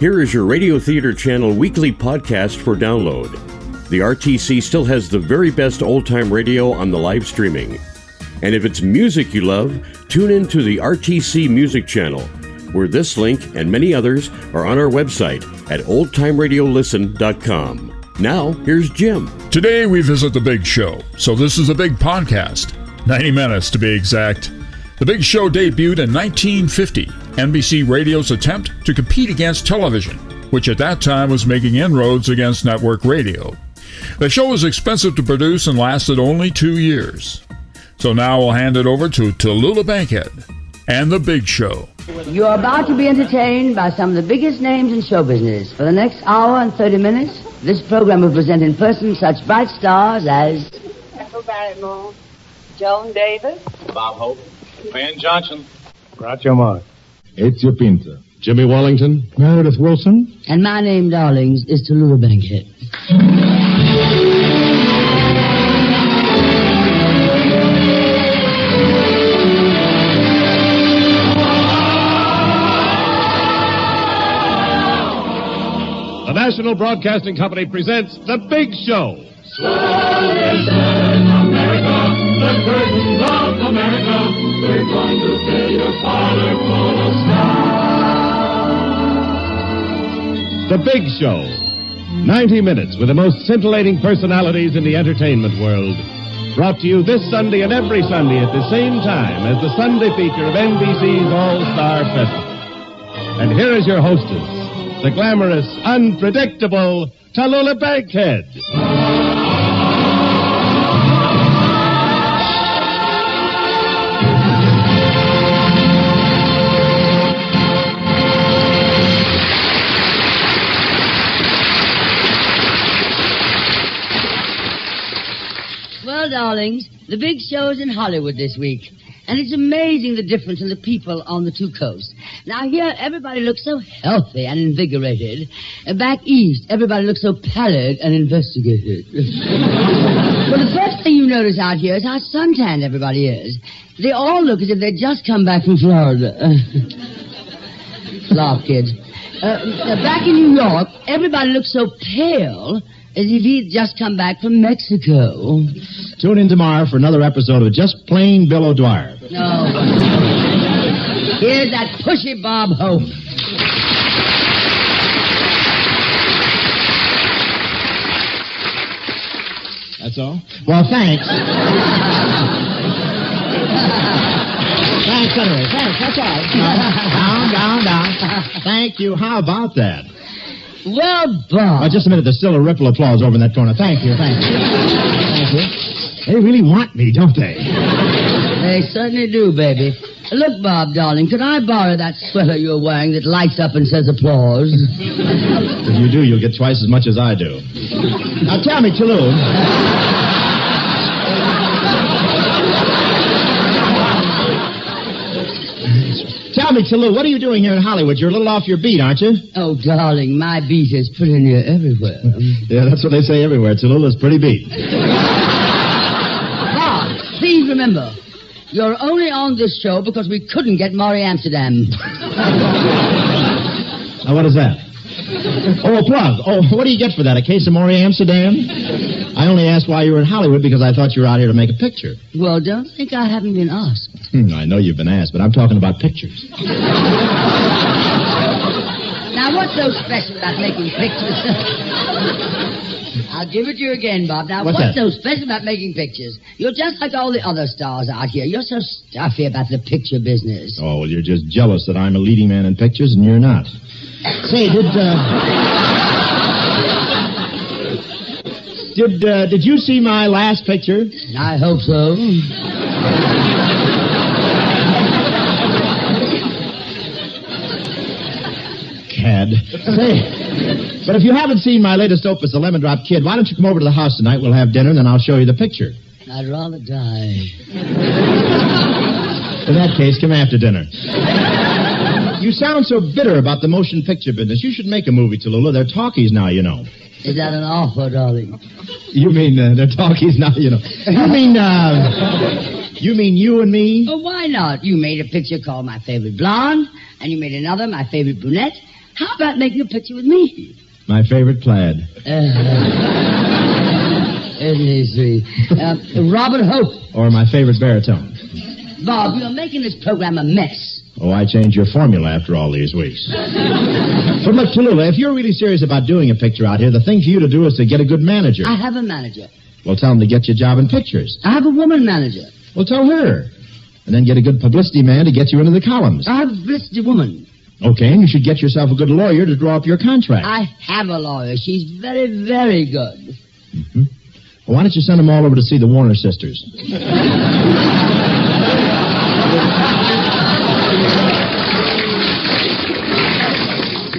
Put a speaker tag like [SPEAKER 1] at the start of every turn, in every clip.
[SPEAKER 1] Here is your Radio Theater Channel weekly podcast for download. The RTC still has the very best old-time radio on the live streaming. And if it's music you love, tune in to the RTC Music Channel, where this link and many others are on our website at oldtimeradiolisten.com. Now, here's Jim.
[SPEAKER 2] Today we visit The Big Show, so this is a big podcast. 90 minutes to be exact. The Big Show debuted in 1950, NBC Radio's attempt to compete against television, which at that time was making inroads against network radio. The show was expensive to produce and lasted only 2 years. So now we'll hand it over to Tallulah Bankhead and The Big Show.
[SPEAKER 3] You're about to be entertained by some of the biggest names in show business. For the next hour and 30 minutes, this program will present in person such bright stars as
[SPEAKER 4] Ethel Barrymore, Joan Davis,
[SPEAKER 5] Bob Hope, Van Johnson,
[SPEAKER 6] Groucho Marx,
[SPEAKER 7] Ezio Pinto,
[SPEAKER 6] Jimmy Wallington,
[SPEAKER 7] Meredith Wilson.
[SPEAKER 3] And my name, darlings, is Tallulah Bankhead.
[SPEAKER 6] The National Broadcasting Company presents The Big Show.
[SPEAKER 8] America, the curtains of America, we're going to fill your parlor full of stars.
[SPEAKER 6] The Big Show. 90 minutes with the most scintillating personalities in the entertainment world. Brought to you this Sunday and every Sunday at the same time as the Sunday feature of NBC's All-Star Festival. And here is your hostess, the glamorous, unpredictable Tallulah Bankhead.
[SPEAKER 3] Well, darlings, the big show's in Hollywood this week. And it's amazing the difference in the people on the two coasts. Now, here, everybody looks so healthy and invigorated. Back east, everybody looks so pallid and investigated. Well, the first thing you notice out here is how suntanned everybody is. They all look as if they'd just come back from Florida. Laugh, kids. Back in New York, everybody looks so pale as if he'd just come back from Mexico.
[SPEAKER 7] Tune in tomorrow for another episode of Just Plain Bill O'Dwyer.
[SPEAKER 3] No. Here's that pushy Bob Hope.
[SPEAKER 7] That's all? Well, thanks. Thanks anyway. Thanks, that's all. Down. Thank you. How about that?
[SPEAKER 3] Well, Bob.
[SPEAKER 7] Just a minute. There's still a ripple of applause over in that corner. Thank you. Thank you. They really want me, don't they?
[SPEAKER 3] They certainly do, baby. Look, Bob, darling, could I borrow that sweater you're wearing that lights up and says applause?
[SPEAKER 7] If you do, you'll get twice as much as I do. Now, tell me, Tallulah. Tell me, Tallulah, what are you doing here in Hollywood? You're a little off your beat, aren't you?
[SPEAKER 3] Oh, darling, my beat is pretty near everywhere.
[SPEAKER 7] Yeah, that's what they say everywhere. Tallulah's pretty beat.
[SPEAKER 3] Bob, please remember, you're only on this show because we couldn't get Maury Amsterdam.
[SPEAKER 7] Now, what is that? Oh, a plug. Oh, what do you get for that? A case of Maury Amsterdam? I only asked why you were in Hollywood because I thought you were out here to make a picture.
[SPEAKER 3] Well, don't think I haven't been asked.
[SPEAKER 7] I know you've been asked, but I'm talking about pictures.
[SPEAKER 3] Now, what's so special about making pictures? I'll give it to you again, Bob. Now, what's so special about making pictures? You're just like all the other stars out here. You're so stuffy about the picture business.
[SPEAKER 7] Oh, well, you're just jealous that I'm a leading man in pictures and you're not. Say, did you see my last picture?
[SPEAKER 3] I hope so.
[SPEAKER 7] Cad. Say, but if you haven't seen my latest opus, The Lemon Drop Kid, why don't you come over to the house tonight? We'll have dinner, and then I'll show you the picture.
[SPEAKER 3] I'd rather die.
[SPEAKER 7] In that case, come after dinner. You sound so bitter about the motion picture business. You should make a movie, Tallulah. They're talkies now, you know.
[SPEAKER 3] Is that an offer, darling?
[SPEAKER 7] You mean they're talkies now, you know. You mean you and me?
[SPEAKER 3] Oh, why not? You made a picture called My Favorite Blonde, and you made another, My Favorite Brunette. How about making a picture with me?
[SPEAKER 7] My favorite plaid.
[SPEAKER 3] Isn't he sweet? Robert Hope.
[SPEAKER 7] Or my favorite baritone.
[SPEAKER 3] Bob, you're making this program a mess.
[SPEAKER 7] Oh, I changed your formula after all these weeks. But look, Tallulah, if you're really serious about doing a picture out here, the thing for you to do is to get a good manager.
[SPEAKER 3] I have a manager.
[SPEAKER 7] Well, tell him to get you a job in pictures.
[SPEAKER 3] I have a woman manager.
[SPEAKER 7] Well, tell her. And then get a good publicity man to get you into the columns.
[SPEAKER 3] I have a publicity woman.
[SPEAKER 7] Okay, and you should get yourself a good lawyer to draw up your contract.
[SPEAKER 3] I have a lawyer. She's very, very good.
[SPEAKER 7] Mm-hmm. Well, why don't you send them all over to see the Warner sisters?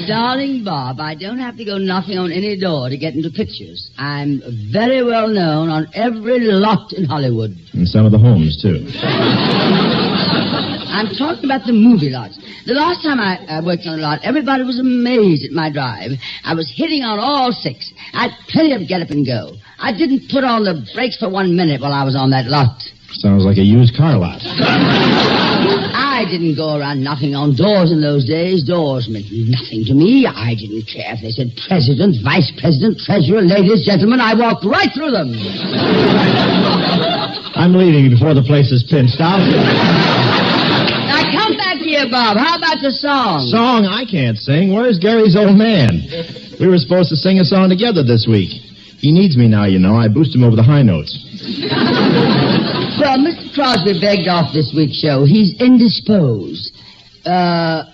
[SPEAKER 3] Darling Bob, I don't have to go knocking on any door to get into pictures. I'm very well known on every lot in Hollywood.
[SPEAKER 7] And some of the homes, too.
[SPEAKER 3] I'm talking about the movie lots. The last time I worked on a lot, everybody was amazed at my drive. I was hitting on all six. I had plenty of get up and go. I didn't put on the brakes for 1 minute while I was on that lot.
[SPEAKER 7] Sounds like a used car lot.
[SPEAKER 3] I didn't go around knocking on doors in those days. Doors meant nothing to me. I didn't care if they said president, vice president, treasurer, ladies, gentlemen. I walked right through them.
[SPEAKER 7] I'm leaving before the place is pinched out.
[SPEAKER 3] Now come back here, Bob. How about the song?
[SPEAKER 7] Song? I can't sing. Where's Gary's old man? We were supposed to sing a song together this week. He needs me now, you know. I boost him over the high notes.
[SPEAKER 3] Well, Mr. Crosby begged off this week's show. He's indisposed.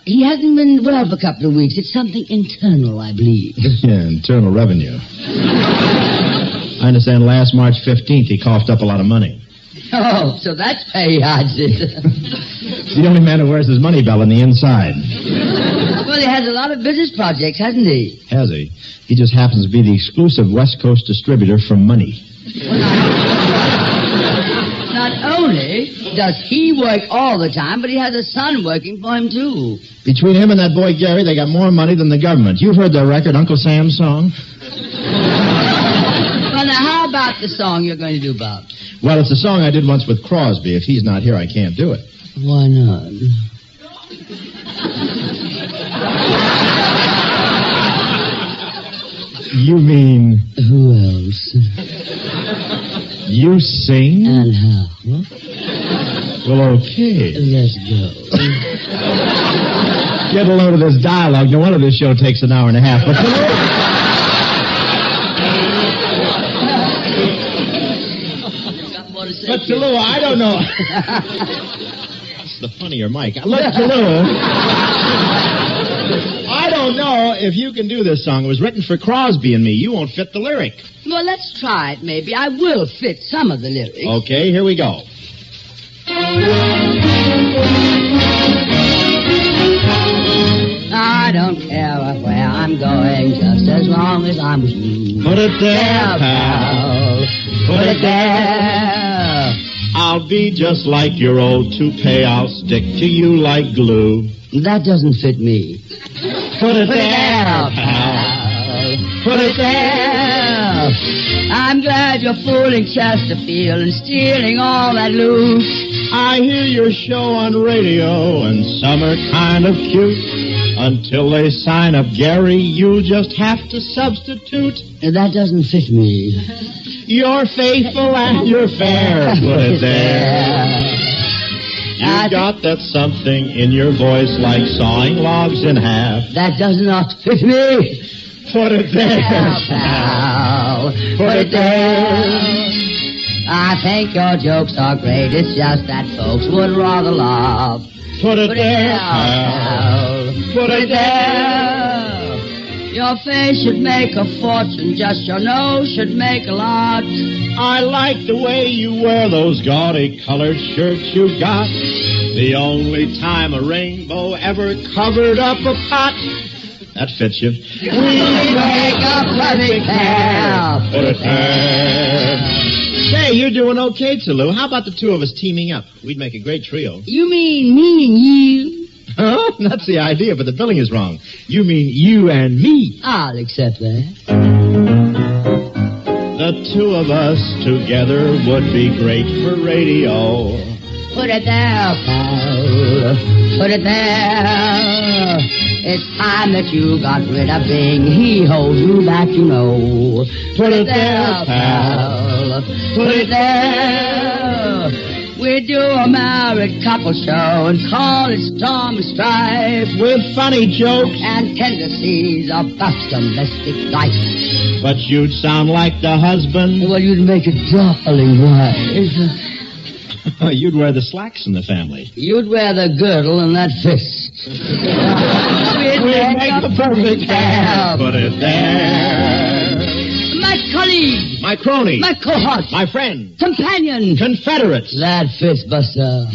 [SPEAKER 3] He hasn't been well for a couple of weeks. It's something internal, I believe.
[SPEAKER 7] Yeah, internal revenue. I understand last March 15th he coughed up a lot of money.
[SPEAKER 3] Oh, so that's pay odds.
[SPEAKER 7] He's the only man who wears his money belt on the inside.
[SPEAKER 3] Well, he has a lot of business projects, hasn't he?
[SPEAKER 7] Has he? He just happens to be the exclusive West Coast distributor for money.
[SPEAKER 3] Not only does he work all the time, but he has a son working for him, too.
[SPEAKER 7] Between him and that boy Gary, they got more money than the government. You've heard their record, Uncle Sam's song?
[SPEAKER 3] Well, now, how about the song you're going to do, Bob?
[SPEAKER 7] Well, it's a song I did once with Crosby. If he's not here, I can't do it.
[SPEAKER 3] Why not?
[SPEAKER 7] You mean...
[SPEAKER 3] Who else?
[SPEAKER 7] You sing?
[SPEAKER 3] And how?
[SPEAKER 7] Well, okay.
[SPEAKER 3] Let's go.
[SPEAKER 7] Get a load of this dialogue. No wonder this show takes an hour and a half. But Tallulah, I don't know. It's the funnier mic. Look, Tallulah, I don't know if you can do this song. It was written for Crosby and me. You won't fit the lyric.
[SPEAKER 3] Well, let's try it, maybe. I will fit some of the lyrics.
[SPEAKER 7] Okay, here we go.
[SPEAKER 3] I don't care where I'm going, just as long as I'm with you.
[SPEAKER 7] Put it there, pal.
[SPEAKER 3] Put it there.
[SPEAKER 7] I'll be just like your old toupee. I'll stick to you like glue.
[SPEAKER 3] That doesn't fit me.
[SPEAKER 7] Put it there, pal.
[SPEAKER 3] Put it there. I'm glad you're fooling Chesterfield and stealing all that loot.
[SPEAKER 7] I hear your show on radio, and some are kind of cute. Until they sign up, Gary, you'll just have to substitute.
[SPEAKER 3] That doesn't fit me.
[SPEAKER 7] You're faithful and you're fair. Put it there. You've got that something in your voice like sawing logs in half.
[SPEAKER 3] That does not fit me.
[SPEAKER 7] Put it there,
[SPEAKER 3] pal. Put it there. I think your jokes are great. It's just that folks would rather laugh.
[SPEAKER 7] Put it there, pal.
[SPEAKER 3] Put it there. Your face should make a fortune. Just your nose should make a lot.
[SPEAKER 7] I like the way you wear those gaudy colored shirts you got. The only time a rainbow ever covered up a pot. That fits you.
[SPEAKER 3] We make a perfect pair.
[SPEAKER 7] Put it there. Say, you're doing okay, Tallulah. How about the two of us teaming up? We'd make a great trio.
[SPEAKER 3] You mean me and you?
[SPEAKER 7] Huh? That's the idea, but the billing is wrong. You mean you and me.
[SPEAKER 3] I'll accept that.
[SPEAKER 7] The two of us together would be great for radio.
[SPEAKER 3] Put it there, pal. Put it there. It's time that you got rid of being he holds you back, you know. Put it there, pal. Put it there. We do a married couple show and call it Storm and Strife
[SPEAKER 7] With funny jokes.
[SPEAKER 3] and tendencies about domestic life.
[SPEAKER 7] But you'd sound like the husband.
[SPEAKER 3] Well, you'd make a darling wife.
[SPEAKER 7] You'd wear the slacks in the family.
[SPEAKER 3] You'd wear the girdle and that fist. We'd
[SPEAKER 7] make the perfect pair. Put it there.
[SPEAKER 3] My colleague,
[SPEAKER 7] My crony.
[SPEAKER 3] my cohort,
[SPEAKER 7] My friend.
[SPEAKER 3] companion,
[SPEAKER 7] Confederates.
[SPEAKER 3] that fist buster.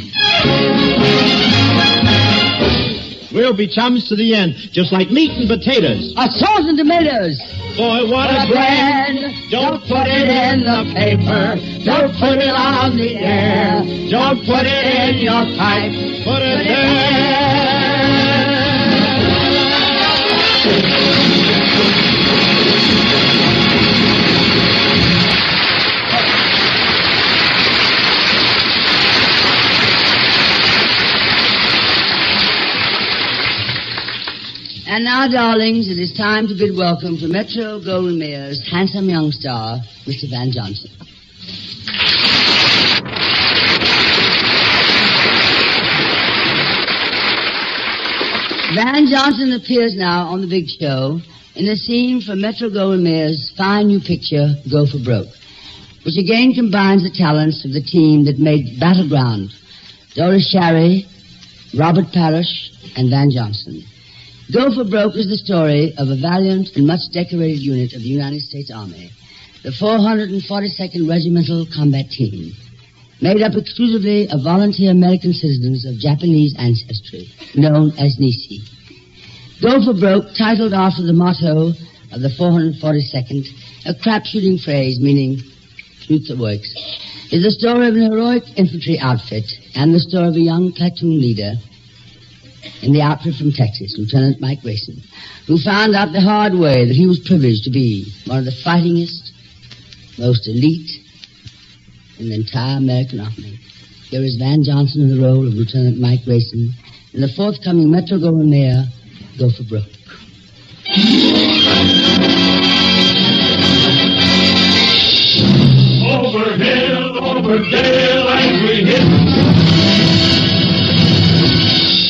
[SPEAKER 7] We'll be chums to the end, just like meat and potatoes.
[SPEAKER 3] Sauce and tomatoes.
[SPEAKER 7] Boy, what a
[SPEAKER 3] Brand. Don't put it in the paper. Don't put it on the air. Don't put it in your pipe.
[SPEAKER 7] Put it there.
[SPEAKER 3] And now, darlings, it is time to bid welcome to Metro Goldwyn Mayer's handsome young star, Mr. Van Johnson. Van Johnson appears now on The Big Show in a scene from Metro Goldwyn Mayer's fine new picture, Go for Broke, which again combines the talents of the team that made Battleground, Doris Shary, Robert Parrish, and Van Johnson. Go for Broke is the story of a valiant and much decorated unit of the United States Army, the 442nd Regimental Combat Team, made up exclusively of volunteer American citizens of Japanese ancestry, known as Nisi. Go for Broke, titled after the motto of the 442nd, a crap-shooting phrase meaning truth that works, is the story of an heroic infantry outfit and the story of a young platoon leader in the outfit from Texas, Lieutenant Mike Grayson, who found out the hard way that he was privileged to be one of the fightingest, most elite in the entire American Army. Here is Van Johnson in the role of Lieutenant Mike Grayson in the forthcoming Metro Goldwyn Mayer, Go for Broke.
[SPEAKER 8] Over hill, over dale, and we hit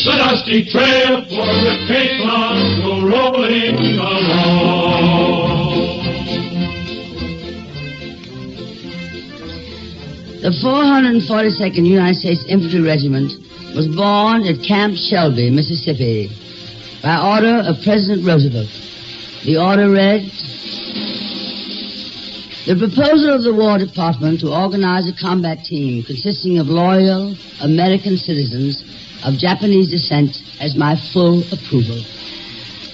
[SPEAKER 8] the dusty trail for the Cape Cod go rolling along.
[SPEAKER 3] The 442nd United States Infantry Regiment was born at Camp Shelby, Mississippi, by order of President Roosevelt. The order read, the proposal of the War Department to organize a combat team consisting of loyal American citizens of Japanese descent has my full approval.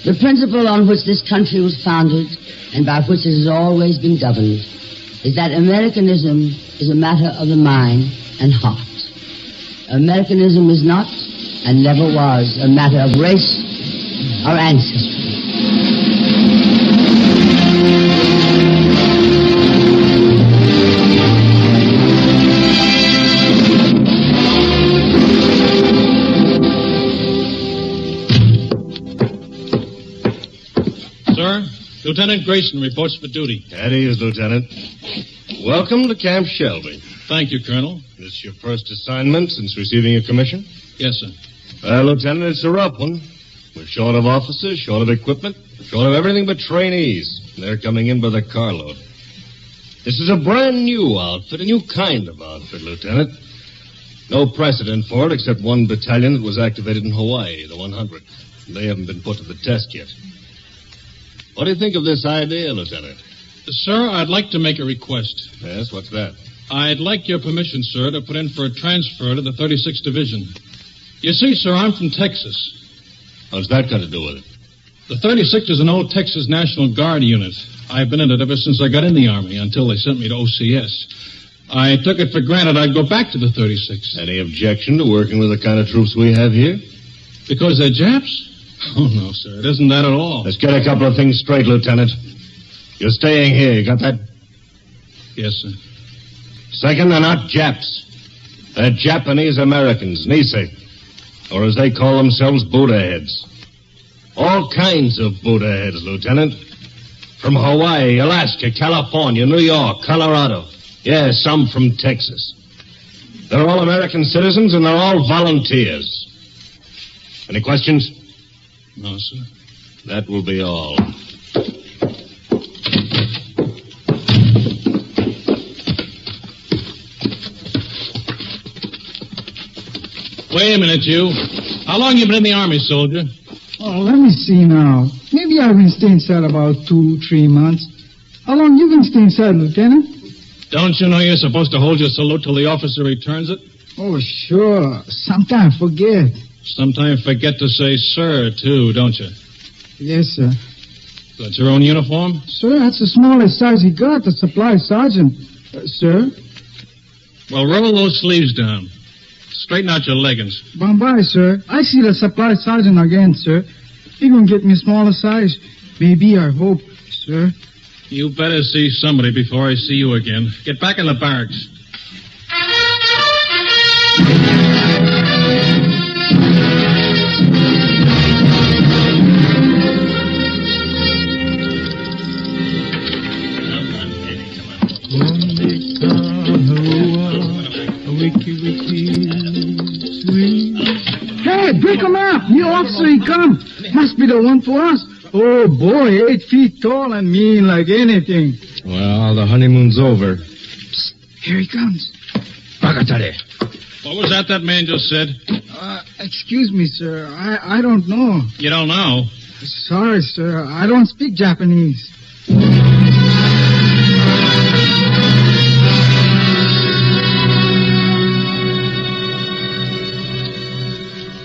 [SPEAKER 3] The principle on which this country was founded and by which it has always been governed is that Americanism is a matter of the mind and heart. Americanism is not and never was a matter of race or ancestry.
[SPEAKER 5] Sir, Lieutenant Grayson reports for duty.
[SPEAKER 6] That he is, Lieutenant. Welcome to Camp Shelby.
[SPEAKER 5] Thank you, Colonel.
[SPEAKER 6] This your first assignment since receiving your commission?
[SPEAKER 5] Yes, sir.
[SPEAKER 6] Well, Lieutenant, it's a rough one. We're short of officers, short of equipment, short of everything but trainees. They're coming in by the carload. This is a brand new outfit, a new kind of outfit, Lieutenant. No precedent for it except one battalion that was activated in Hawaii, the 100. They haven't been put to the test yet. What do you think of this idea, Lieutenant?
[SPEAKER 5] Sir, I'd like to make a request.
[SPEAKER 6] Yes, what's that?
[SPEAKER 5] I'd like your permission, sir, to put in for a transfer to the 36th Division. You see, sir, I'm from Texas.
[SPEAKER 6] What's that got to do with it?
[SPEAKER 5] The 36th is an old Texas National Guard unit. I've been in it ever since I got in the Army, until they sent me to OCS. I took it for granted I'd go back to the 36th.
[SPEAKER 6] Any objection to working with the kind of troops we have here?
[SPEAKER 5] Because they're Japs? Oh, no, sir, it isn't that at all.
[SPEAKER 6] Let's get a couple of things straight, Lieutenant. You're staying here, you got that?
[SPEAKER 5] Yes, sir.
[SPEAKER 6] Second, they're not Japs. They're Japanese Americans, Nisi. Or as they call themselves, Buddha heads.
[SPEAKER 7] All kinds of Buddha heads, Lieutenant. From Hawaii, Alaska, California, New York, Colorado. Yeah, some from Texas. They're all American citizens, and they're all volunteers. Any questions?
[SPEAKER 5] No, sir.
[SPEAKER 7] That will be all.
[SPEAKER 5] Wait a minute, you. How long you been in the Army, soldier?
[SPEAKER 9] Oh, let me see now. Maybe I've been staying inside about 2-3 months. How long you been staying inside, Lieutenant?
[SPEAKER 5] Don't you know you're supposed to hold your salute till the officer returns it?
[SPEAKER 9] Oh, sure. Sometimes forget.
[SPEAKER 5] Sometimes forget to say sir, too, don't you?
[SPEAKER 9] Yes, sir.
[SPEAKER 5] That's your own uniform?
[SPEAKER 9] Sir, that's the smallest size he got, the supply sergeant. Sir?
[SPEAKER 5] Well, roll those sleeves down. Straighten out your leggings.
[SPEAKER 9] Bombay, sir. I see the supply sergeant again, sir. He gonna get me a smaller size. Maybe, I hope, sir.
[SPEAKER 5] You better see somebody before I see you again. Get back in the barracks.
[SPEAKER 9] Hey, break him up! New officer, he come. Must be the one for us. Oh, boy, 8 feet tall and mean like anything.
[SPEAKER 7] Well, the honeymoon's over.
[SPEAKER 9] Psst, here he comes.
[SPEAKER 7] Bakatare.
[SPEAKER 5] What was that man just said?
[SPEAKER 9] Excuse me, sir. I don't know.
[SPEAKER 5] You don't know?
[SPEAKER 9] Sorry, sir. I don't speak Japanese.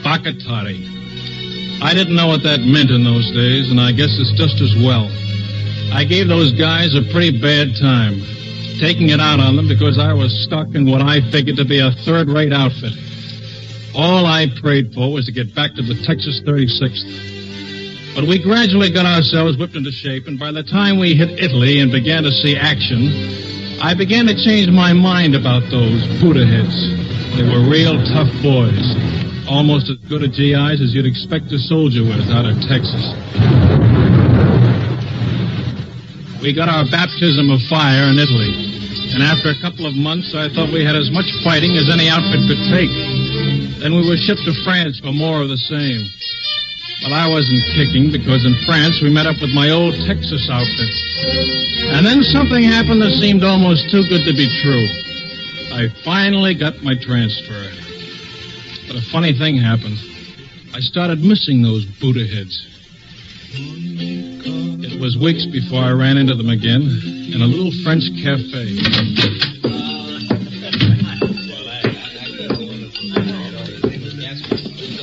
[SPEAKER 5] Bakatari. I didn't know what that meant in those days, and I guess it's just as well. I gave those guys a pretty bad time, taking it out on them because I was stuck in what I figured to be a third-rate outfit. All I prayed for was to get back to the Texas 36th. But we gradually got ourselves whipped into shape, and by the time we hit Italy and began to see action, I began to change my mind about those Buddha heads. They were real tough boys. Almost as good at GIs as you'd expect a soldier with out of Texas. We got our baptism of fire in Italy, and after a couple of months, I thought we had as much fighting as any outfit could take. Then we were shipped to France for more of the same. But I wasn't kicking, because in France we met up with my old Texas outfit. And then something happened that seemed almost too good to be true. I finally got my transfer. But a funny thing happened. I started missing those Buddha heads. It was weeks before I ran into them again in a little French cafe.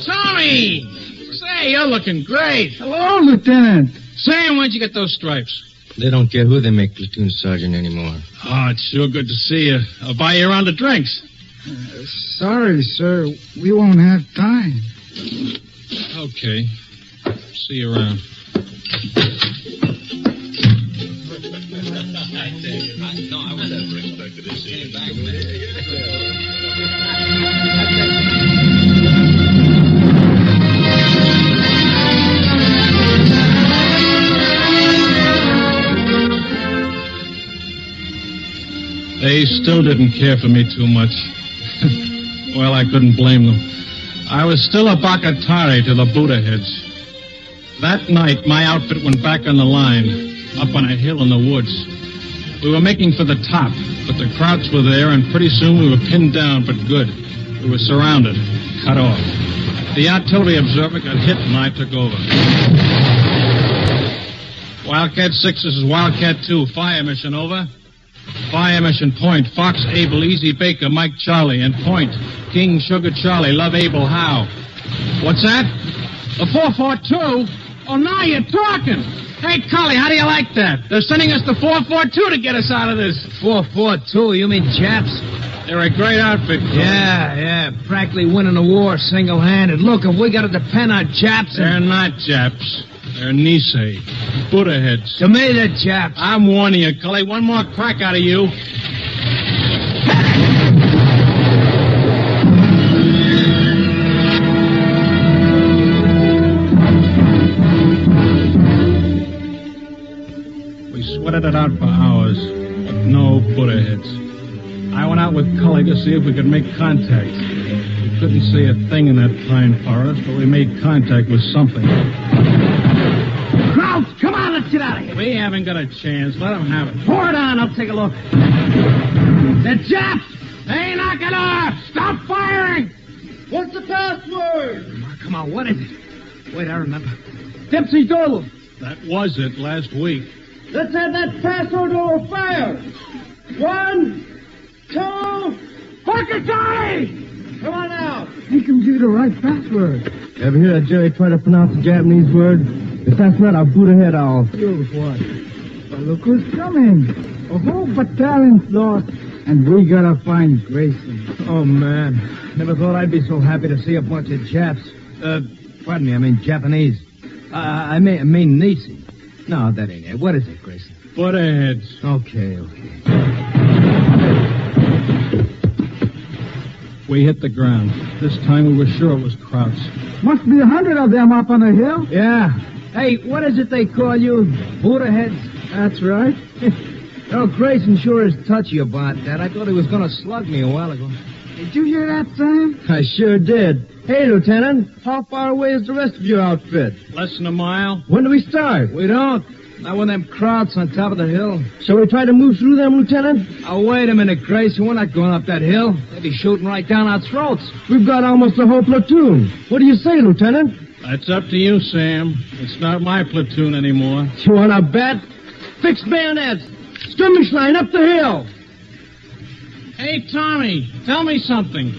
[SPEAKER 5] Tommy! Say, you're looking great.
[SPEAKER 9] Hello, Lieutenant.
[SPEAKER 5] Say, where'd you get those stripes?
[SPEAKER 10] They don't care who they make platoon sergeant anymore.
[SPEAKER 5] Oh, it's sure good to see you. I'll buy you a round of drinks.
[SPEAKER 9] Sorry, sir. We won't have time.
[SPEAKER 5] Okay. See you around.
[SPEAKER 7] I would never expected to see you back
[SPEAKER 5] They still didn't care for me too much. Well, I couldn't blame them. I was still a Bakatari to the Buddha heads. That night, my outfit went back on the line, up on a hill in the woods. We were making for the top, but the Krauts were there, and pretty soon we were pinned down, but good. We were surrounded, cut off. The artillery observer got hit, and I took over. Wildcat 6, this is Wildcat 2. Fire mission, over. Fire mission, point. Fox, Abel, Easy Baker, Mike, Charlie, and point. King, Sugar, Charlie, Love, Abel, Howe. What's that? The 442? Oh, now you're talking. Hey, Collie, how do you like that? They're sending us the 442 to get us out of this.
[SPEAKER 10] 442? You mean Japs?
[SPEAKER 5] They're a great outfit, Collie.
[SPEAKER 10] Yeah. Practically winning the war single-handed. Look, if we got to depend on Japs...
[SPEAKER 5] They're not Japs. They're Nisei. Buddha heads.
[SPEAKER 10] To me, they're Japs.
[SPEAKER 5] I'm warning you, Cully. One more crack out of you. sweated it out for hours, but no Buddha heads. I went out with Cully to see if we could make contact. We couldn't see a thing in that pine forest, but we made contact with something.
[SPEAKER 10] Crouch, come on, let's get out of here.
[SPEAKER 5] We haven't got a chance. Let them have it.
[SPEAKER 10] Pour it on, I'll take a look. The Japs! Hey, knock it off! Stop firing!
[SPEAKER 9] What's the password?
[SPEAKER 10] Come on, what is it? Wait, I remember. Dipsy Doodle.
[SPEAKER 5] That was it last week.
[SPEAKER 9] Let's have that password or fire. 1, 2...
[SPEAKER 10] Bucketari!
[SPEAKER 9] Come on now. He can give you the right password. Ever hear that Jerry try to pronounce a Japanese word? If that's not our Buddha head, I'll... You what? Well, look who's coming. A whole battalion's lost, and we gotta find Grayson.
[SPEAKER 10] Oh, man. Never thought I'd be so happy to see a bunch of Japs. Pardon me, I mean Japanese. I mean Nisi. No, that ain't it. What is it, Grayson?
[SPEAKER 5] Buddha heads.
[SPEAKER 10] Okay.
[SPEAKER 5] We hit the ground. This time we were sure it was Krauts.
[SPEAKER 9] Must be 100 of them up on the hill.
[SPEAKER 10] Yeah. Hey, what is it they call you? Buddha heads?
[SPEAKER 9] That's right.
[SPEAKER 10] Oh, Grayson sure is touchy about that. I thought he was going to slug me a while ago.
[SPEAKER 9] Did you hear that, Sam?
[SPEAKER 10] I sure did. Hey, Lieutenant, how far away is the rest of your outfit?
[SPEAKER 5] Less than a mile.
[SPEAKER 10] When do we start? We don't. Not when them Krauts on top of the hill. Shall we try to move through them, Lieutenant? Oh, wait a minute, Grayson. We're not going up that hill. They'll be shooting right down our throats. We've got almost a whole platoon. What do you say, Lieutenant?
[SPEAKER 5] That's up to you, Sam. It's not my platoon anymore.
[SPEAKER 10] You want to bet? Fixed bayonets. Skirmish line up the hill.
[SPEAKER 5] Hey, Tommy, tell me something.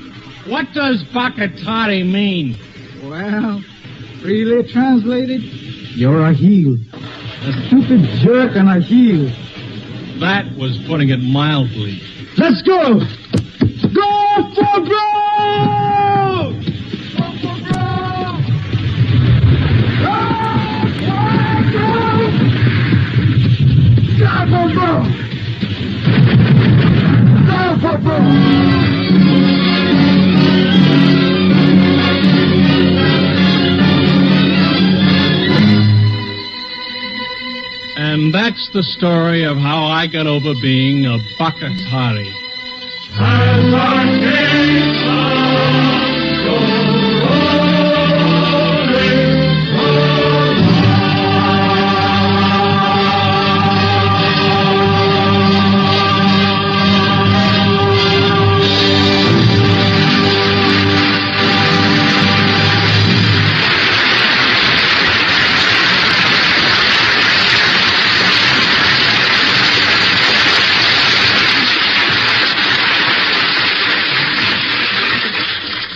[SPEAKER 5] What does Bakatari mean?
[SPEAKER 9] Well, really translated, you're a heel. A stupid jerk and a heel.
[SPEAKER 5] That was putting it mildly.
[SPEAKER 10] Let's go! Go for broke!
[SPEAKER 9] Go for broke! Go for broke! Go for broke!
[SPEAKER 5] And that's the story of how I got over being a Bakatari.
[SPEAKER 8] As our kings go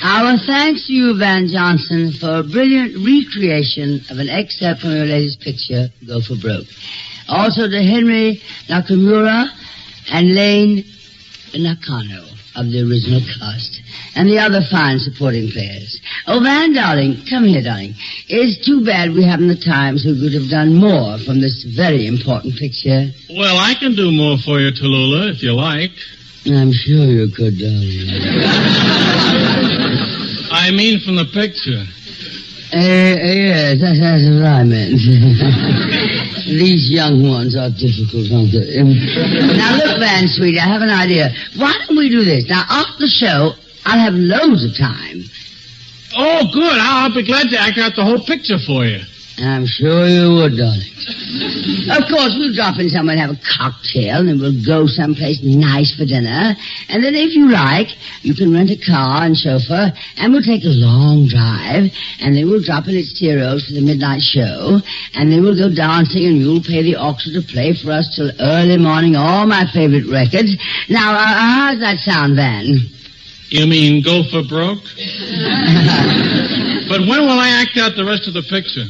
[SPEAKER 3] Our thanks to you, Van Johnson, for a brilliant recreation of an excerpt from your latest picture, Go for Broke. Also to Henry Nakamura and Lane Nakano of the original cast, and the other fine supporting players. Oh, Van, darling, come here, darling. It's too bad we haven't the time, so we could have done more from this very important picture.
[SPEAKER 5] Well, I can do more for you, Tallulah, if you like.
[SPEAKER 3] I'm sure you could, darling.
[SPEAKER 5] I mean from the picture.
[SPEAKER 3] Yes, that's what I meant. These young ones are difficult, aren't they? Now, look, Van, sweetie, I have an idea. Why don't we do this? Now, after the show, I'll have loads of time.
[SPEAKER 5] Oh, good. I'll be glad to act out the whole picture for you.
[SPEAKER 3] I'm sure you would, darling. Of course, we'll drop in somewhere and have a cocktail, and then we'll go someplace nice for dinner. And then, if you like, you can rent a car and chauffeur, and we'll take a long drive, and then we'll drop in at Stero's for the midnight show, and then we'll go dancing, and you'll pay the orchestra to play for us till early morning, all my favorite records. Now, how's that sound, Van?
[SPEAKER 5] You mean go for broke? But when will I act out the rest of the picture?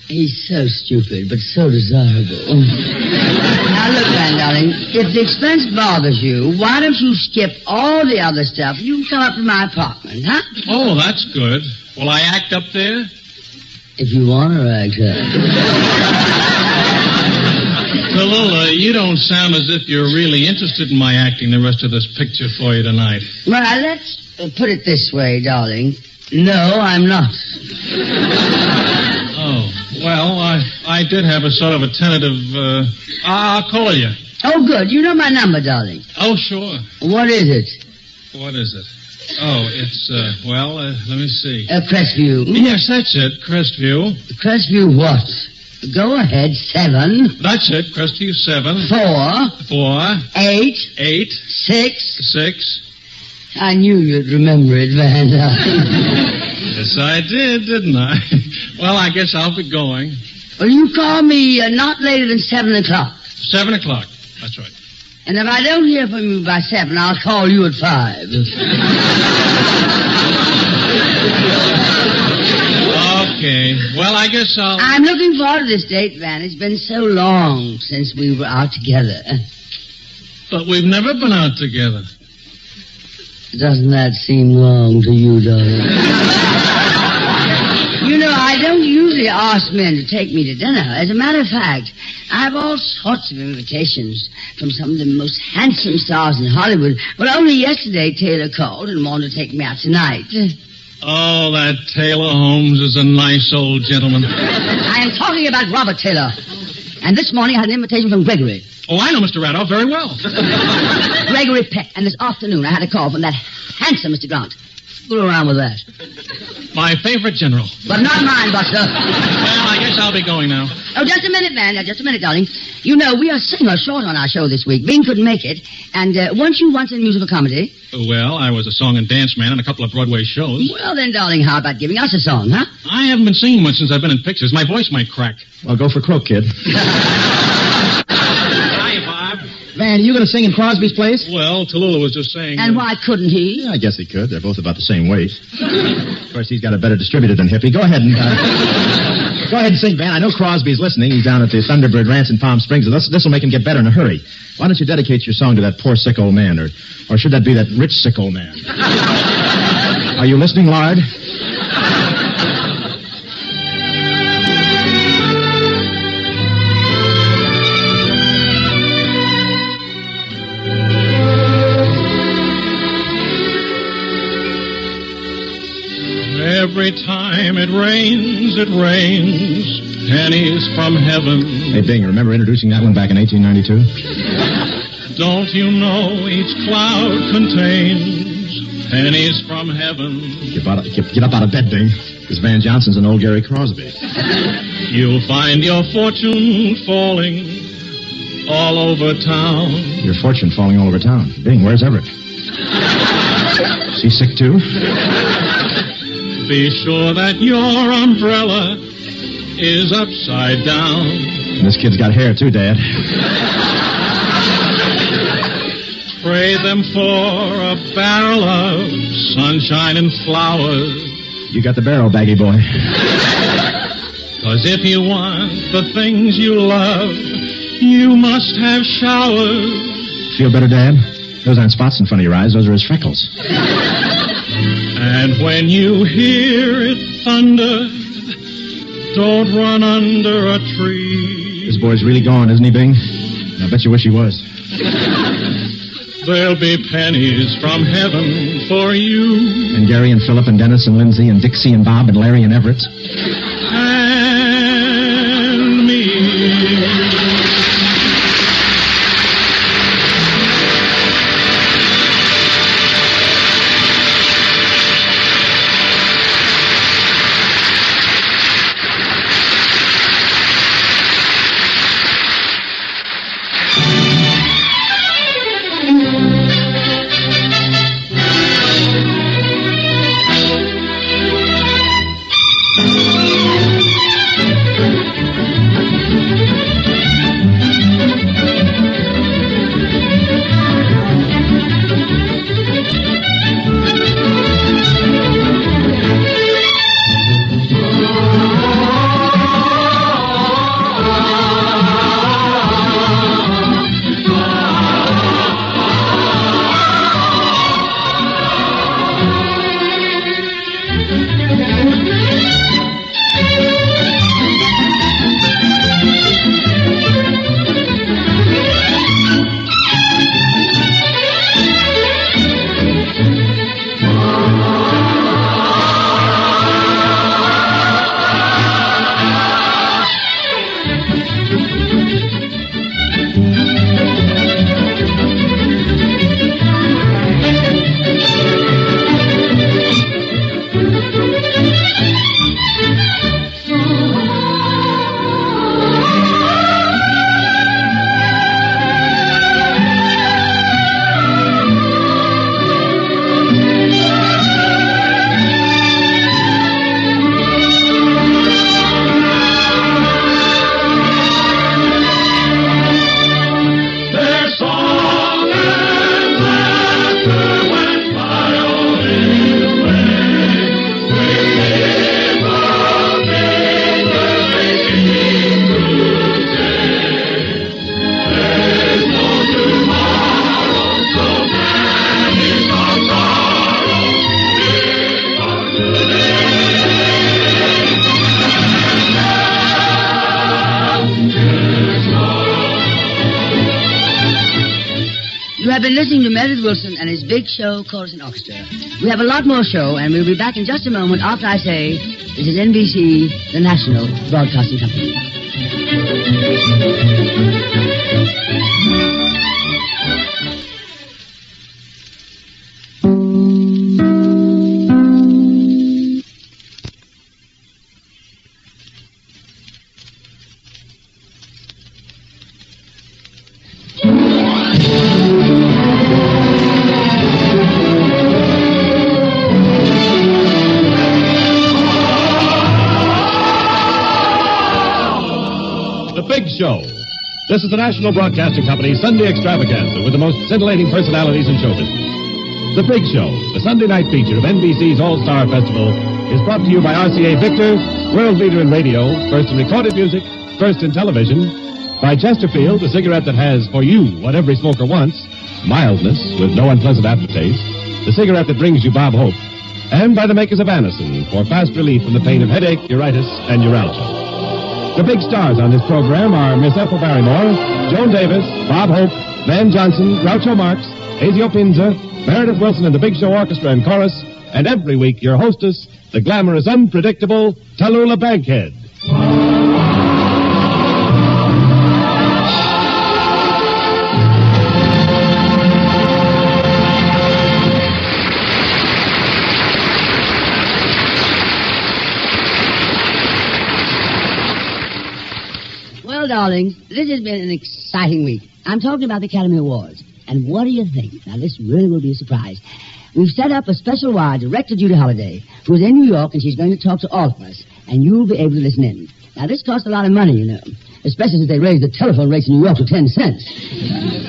[SPEAKER 3] He's so stupid, but so desirable. Now, look, Van, darling, if the expense bothers you, why don't you skip all the other stuff? You can come up to my apartment, huh?
[SPEAKER 5] Oh, that's good. Will I act up there?
[SPEAKER 3] If you want to act up.
[SPEAKER 5] Tallulah, you don't sound as if you're really interested in my acting the rest of this picture for you tonight.
[SPEAKER 3] Well, let's put it this way, darling. No, I'm not.
[SPEAKER 5] Oh, Well, I did have a sort of a tentative, I'll call you.
[SPEAKER 3] Oh, good. You know my number, darling.
[SPEAKER 5] Oh, sure.
[SPEAKER 3] What is it?
[SPEAKER 5] What is it? Oh, it's, let me see.
[SPEAKER 3] Crestview.
[SPEAKER 5] Yes, that's it, Crestview.
[SPEAKER 3] Crestview what? Go ahead, 7.
[SPEAKER 5] That's it, Crestview 7.
[SPEAKER 3] 4. 8.
[SPEAKER 5] 8.
[SPEAKER 3] 6.
[SPEAKER 5] 6.
[SPEAKER 3] I knew you'd remember it, Van.
[SPEAKER 5] Yes, I did, didn't I? Well, I guess I'll be going.
[SPEAKER 3] Well, you call me not later than 7 o'clock.
[SPEAKER 5] 7 o'clock. That's right.
[SPEAKER 3] And if I don't hear from you by 7, I'll call you at 5.
[SPEAKER 5] Okay. Well, I guess
[SPEAKER 3] I'm looking forward to this date, Van. It's been so long since we were out together.
[SPEAKER 5] But we've never been out together.
[SPEAKER 3] Doesn't that seem long to you, darling? You know, I don't usually ask men to take me to dinner. As a matter of fact, I have all sorts of invitations from some of the most handsome stars in Hollywood. But only yesterday, Taylor called and wanted to take me out tonight.
[SPEAKER 5] Oh, that Taylor Holmes is a nice old gentleman.
[SPEAKER 3] I am talking about Robert Taylor. And this morning I had an invitation from Gregory.
[SPEAKER 5] Oh, I know Mr. Radoff very well.
[SPEAKER 3] Gregory Peck. And this afternoon I had a call from that handsome Mr. Grant. Fool around with that.
[SPEAKER 5] My favorite general.
[SPEAKER 3] But not mine, Buster.
[SPEAKER 5] Well, I guess I'll be going now.
[SPEAKER 3] Oh, just a minute, man. Just a minute, darling. You know, we are singer short on our show this week. Bing couldn't make it. And weren't you once in musical comedy?
[SPEAKER 5] Well, I was a song and dance man in a couple of Broadway shows.
[SPEAKER 3] Well, then, darling, how about giving us a song, huh?
[SPEAKER 5] I haven't been singing much since I've been in pictures. My voice might crack.
[SPEAKER 9] Well, go for Croak, kid.
[SPEAKER 5] Hi, Bob.
[SPEAKER 9] Van, are you going to sing in Crosby's place?
[SPEAKER 5] Well, Tallulah was just saying...
[SPEAKER 3] And why couldn't he?
[SPEAKER 9] Yeah, I guess he could. They're both about the same weight. Of course, he's got a better distributor than Hippie. Go ahead and sing, Van. I know Crosby's listening. He's down at the Thunderbird Ranch in Palm Springs. This will make him get better in a hurry. Why don't you dedicate your song to that poor sick old man, or should that be that rich sick old man? Are you listening, Lard?
[SPEAKER 5] Every time it rains, pennies from heaven.
[SPEAKER 9] Hey, Bing, remember introducing that one back in 1892?
[SPEAKER 5] Don't you know each cloud contains pennies from heaven?
[SPEAKER 9] Get up out of bed, Bing, because Van Johnson's an old Gary Crosby.
[SPEAKER 5] You'll find your fortune falling all over town.
[SPEAKER 9] Your fortune falling all over town. Bing, where's Everett? Is he sick, too?
[SPEAKER 5] Be sure that your umbrella is upside down.
[SPEAKER 9] And this kid's got hair, too, Dad.
[SPEAKER 5] Pray them for a barrel of sunshine and flowers.
[SPEAKER 9] You got the barrel, baggy boy.
[SPEAKER 5] 'Cause if you want the things you love, you must have showers.
[SPEAKER 9] Feel better, Dad? Those aren't spots in front of your eyes. Those are his freckles.
[SPEAKER 5] And when you hear it thunder, don't run under a tree.
[SPEAKER 9] This boy's really gone, isn't he, Bing? I bet you wish he was.
[SPEAKER 5] There'll be pennies from heaven for you.
[SPEAKER 9] And Gary and Philip and Dennis and Lindsay and Dixie and Bob and Larry and Everett.
[SPEAKER 5] And me.
[SPEAKER 3] have been listening to Meredith Wilson and his big show, Chorus and Orchestra. We have a lot more show, and we'll be back in just a moment after I say this is NBC, the National Broadcasting Company.
[SPEAKER 6] Show. This is the National Broadcasting Company Sunday Extravaganza with the most scintillating personalities in show business. The Big Show, the Sunday night feature of NBC's All-Star Festival, is brought to you by RCA Victor, world leader in radio, first in recorded music, first in television, by Chesterfield, the cigarette that has, for you, what every smoker wants, mildness with no unpleasant aftertaste, the cigarette that brings you Bob Hope, and by the makers of Anacin for fast relief from the pain of headache, neuritis, and neuralgia. The big stars on this program are Miss Ethel Barrymore, Joan Davis, Bob Hope, Van Johnson, Groucho Marx, Ezio Pinza, Meredith Wilson and the Big Show Orchestra and Chorus, and every week your hostess, the glamorous, unpredictable Tallulah Bankhead.
[SPEAKER 3] Well, darlings, this has been an exciting week. I'm talking about the Academy Awards. And what do you think? Now, this really will be a surprise. We've set up a special wire direct to Judy Holliday, who's in New York, and she's going to talk to all of us. And you'll be able to listen in. Now, this costs a lot of money, you know, especially since they raised the telephone rates in New York to 10 cents.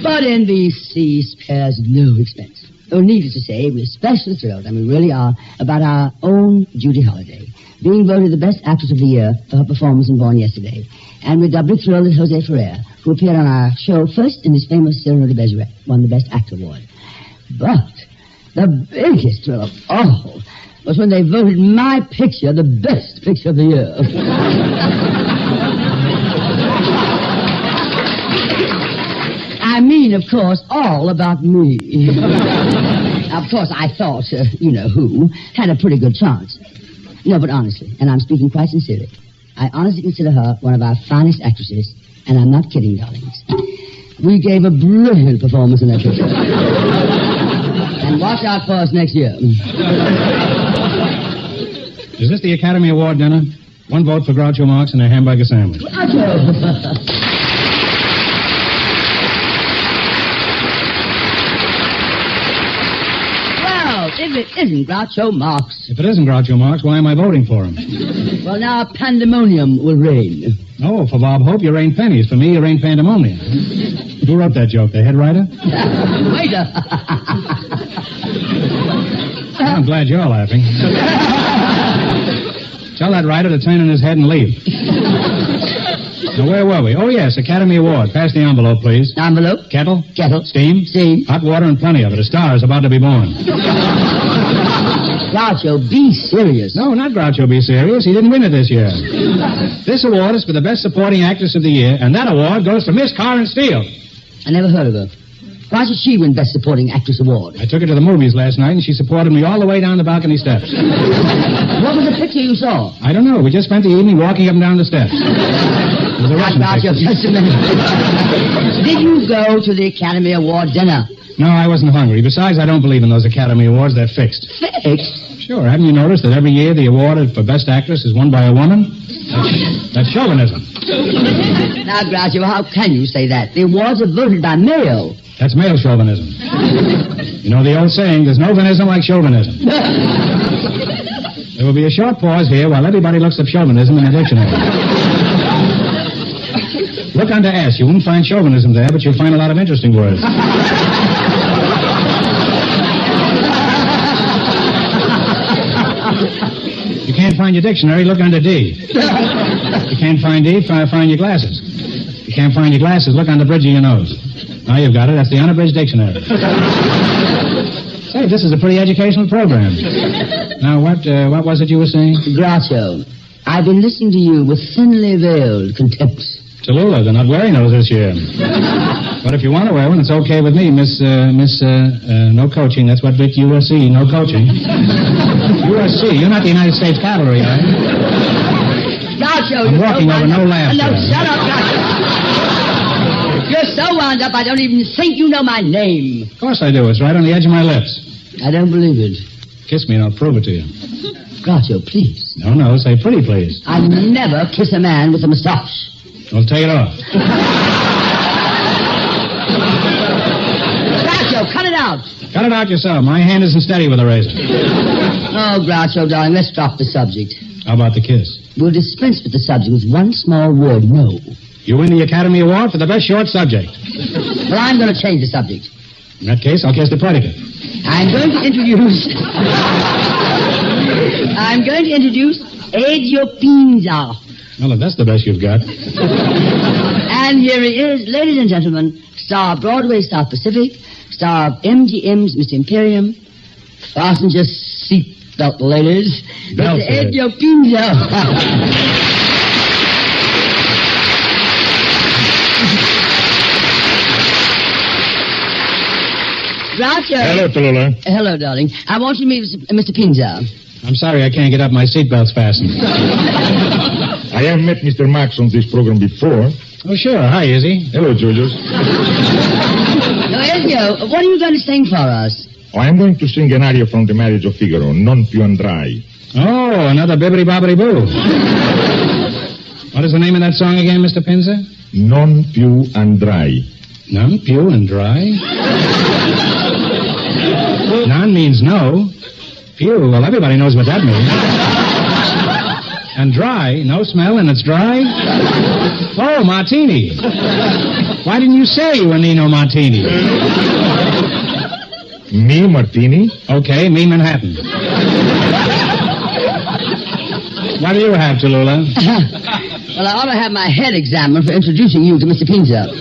[SPEAKER 3] But NBC spares no expense. Oh, needless to say, we're especially thrilled, and we really are, about our own Judy Holliday, being voted the best actress of the year for her performance in Born Yesterday. And we're doubly thrilled that Jose Ferrer, who appeared on our show first in his famous Cyrano de Bergerac, won the Best Actor award. But the biggest thrill of all was when they voted my picture the best picture of the year. I mean, of course, all about me. Of course, I thought, you know who, had a pretty good chance. No, but honestly, and I'm speaking quite sincerely, I honestly consider her one of our finest actresses, and I'm not kidding, darlings. We gave a brilliant performance in that picture. And watch out for us next year.
[SPEAKER 5] Is this the Academy Award dinner? One vote for Groucho Marx and a hamburger sandwich.
[SPEAKER 3] Groucho! If it isn't Groucho Marx.
[SPEAKER 5] If it isn't Groucho Marx, why am I voting for him?
[SPEAKER 3] Well, now pandemonium will reign.
[SPEAKER 5] Oh, for Bob Hope, you rain pennies. For me, you rain pandemonium. Who wrote that joke? The head writer?
[SPEAKER 3] Waiter.
[SPEAKER 5] I'm glad you're laughing. Tell that writer to turn in his head and leave. Now, where were we? Oh, yes, Academy Award. Pass the envelope, please.
[SPEAKER 3] Envelope?
[SPEAKER 5] Kettle?
[SPEAKER 3] Kettle.
[SPEAKER 5] Steam?
[SPEAKER 3] Steam.
[SPEAKER 5] Hot water and plenty of it. A star is about to be born.
[SPEAKER 3] Groucho, be serious.
[SPEAKER 5] No, not Groucho, be serious. He didn't win it this year. This award is for the Best Supporting Actress of the Year, and that award goes to Miss Karen Steele.
[SPEAKER 3] I never heard of her. Why should she win Best Supporting Actress Award?
[SPEAKER 5] I took her to the movies last night, and she supported me all the way down the balcony steps.
[SPEAKER 3] What was the picture you saw?
[SPEAKER 5] I don't know. We just spent the evening walking up and down the steps. It was a Russian picture.
[SPEAKER 3] Just a minute. Did you go to the Academy Award dinner?
[SPEAKER 5] No, I wasn't hungry. Besides, I don't believe in those Academy Awards. They're fixed.
[SPEAKER 3] Fixed?
[SPEAKER 5] Sure. Haven't you noticed that every year the award for Best Actress is won by a woman? That's chauvinism.
[SPEAKER 3] Now, Groucho, how can you say that? The awards are voted by male.
[SPEAKER 5] That's male chauvinism. You know the old saying, there's no venism like chauvinism. There will be a short pause here while everybody looks up chauvinism in the dictionary. Look under S. You won't find chauvinism there, but you'll find a lot of interesting words. You can't find your dictionary, look under D. You can't find D, find your glasses. You can't find your glasses, look on the bridge of your nose. Now you've got it. That's the unabridged dictionary. Say, this is a pretty educational program. Now, what was it you were saying?
[SPEAKER 3] Groucho, I've been listening to you with thinly veiled contempt.
[SPEAKER 5] Tallulah, they're not wearing those this year.
[SPEAKER 11] But if you want to wear one, it's okay with me, Miss, no coaching. That's what Vic USC, no coaching. USC, you're not the United States Cavalry, are you?
[SPEAKER 3] Groucho,
[SPEAKER 11] I'm walking over no laughter.
[SPEAKER 3] No, shut up, Groucho. You're so wound up, I don't even think you know my name.
[SPEAKER 11] Of course I do. It's right on the edge of my lips.
[SPEAKER 3] I don't believe it.
[SPEAKER 11] Kiss me and I'll prove it to you.
[SPEAKER 3] Groucho, please.
[SPEAKER 11] No, say pretty, please.
[SPEAKER 3] I never kiss a man with a moustache.
[SPEAKER 11] Well, take it off.
[SPEAKER 3] Groucho, cut it out.
[SPEAKER 11] Cut it out yourself. My hand isn't steady with a razor.
[SPEAKER 3] Oh, Groucho, darling, let's drop the subject.
[SPEAKER 11] How about the kiss?
[SPEAKER 3] We'll dispense with the subject with one small word, no.
[SPEAKER 11] You win the Academy Award for the best short subject.
[SPEAKER 3] Well, I'm going to change the subject.
[SPEAKER 11] In that case, I'll kiss the predicate.
[SPEAKER 3] I'm going to introduce Ediopinza.
[SPEAKER 11] Well, if that's the best you've got.
[SPEAKER 3] And here he is, ladies and gentlemen, star of Broadway, South Pacific, star of MGM's Mr. Imperium. Fasten your seatbelt, ladies. Mr. Ediopinza. Groucho.
[SPEAKER 12] Hello, Tallulah.
[SPEAKER 3] Hello, darling. I want you to meet Mr. Pinza.
[SPEAKER 11] I'm sorry I can't get up. My seatbelt's fastened.
[SPEAKER 12] I have met Mr. Marx on this program before.
[SPEAKER 11] Oh, sure. Hi, Izzy.
[SPEAKER 12] Hello, Georgios.
[SPEAKER 3] Now, Ezio, what are you going to sing for us?
[SPEAKER 12] Oh, I'm going to sing an aria from The Marriage of Figaro, Non più andrai.
[SPEAKER 11] Oh, another bibbidi-bobbidi-boo. What is the name of that song again, Mr. Pinza?
[SPEAKER 12] Non più andrai.
[SPEAKER 11] Non più and dry? Non means no. Pew, well, everybody knows what that means. And dry, no smell and it's dry? Oh, martini. Why didn't you say you were Nino Martini?
[SPEAKER 12] Me Martini?
[SPEAKER 11] Okay, me Manhattan. What do you have, Tallulah?
[SPEAKER 3] Well, I ought to have my head examined for introducing you to Mr. Pinza.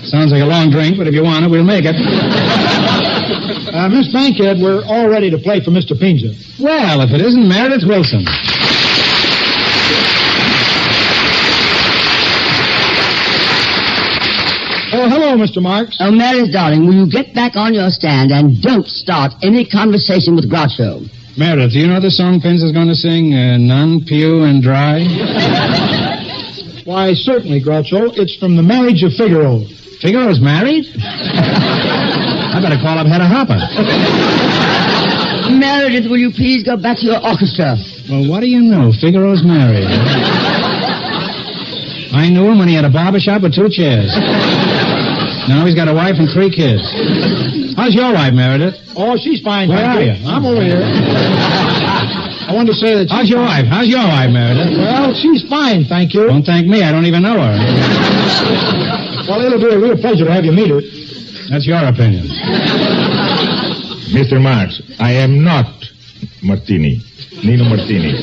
[SPEAKER 11] Sounds like a long drink, but if you want it, we'll make it.
[SPEAKER 9] Miss Bankhead, we're all ready to play for Mr. Pinza.
[SPEAKER 11] Well, if it isn't Meredith Wilson.
[SPEAKER 9] Oh, hello, Mr. Marx.
[SPEAKER 3] Oh, Meredith, darling, will you get back on your stand and don't start any conversation with Groucho?
[SPEAKER 11] Meredith, do you know the song Pinza's going to sing, Non Pew and Dry?
[SPEAKER 9] Why, certainly, Groucho. It's from The Marriage of Figaro.
[SPEAKER 11] Figaro's married? I better call up Hedda Hopper.
[SPEAKER 3] Meredith, will you please go back to your orchestra?
[SPEAKER 11] Well, what do you know? Figaro's married. I knew him when he had a barber shop with 2 chairs. Now he's got a wife and 3 kids. How's your wife, Meredith?
[SPEAKER 9] Oh, she's fine,
[SPEAKER 11] Where are you?
[SPEAKER 9] I'm over here. I wanted to say that...
[SPEAKER 11] How's your wife? How's your wife, Meredith?
[SPEAKER 9] Well, she's fine, thank you.
[SPEAKER 11] Don't thank me. I don't even know her.
[SPEAKER 9] Well, it'll be a real pleasure to have you meet her.
[SPEAKER 11] That's your opinion.
[SPEAKER 12] Mr. Marx, I am not Martini. Nino Martini.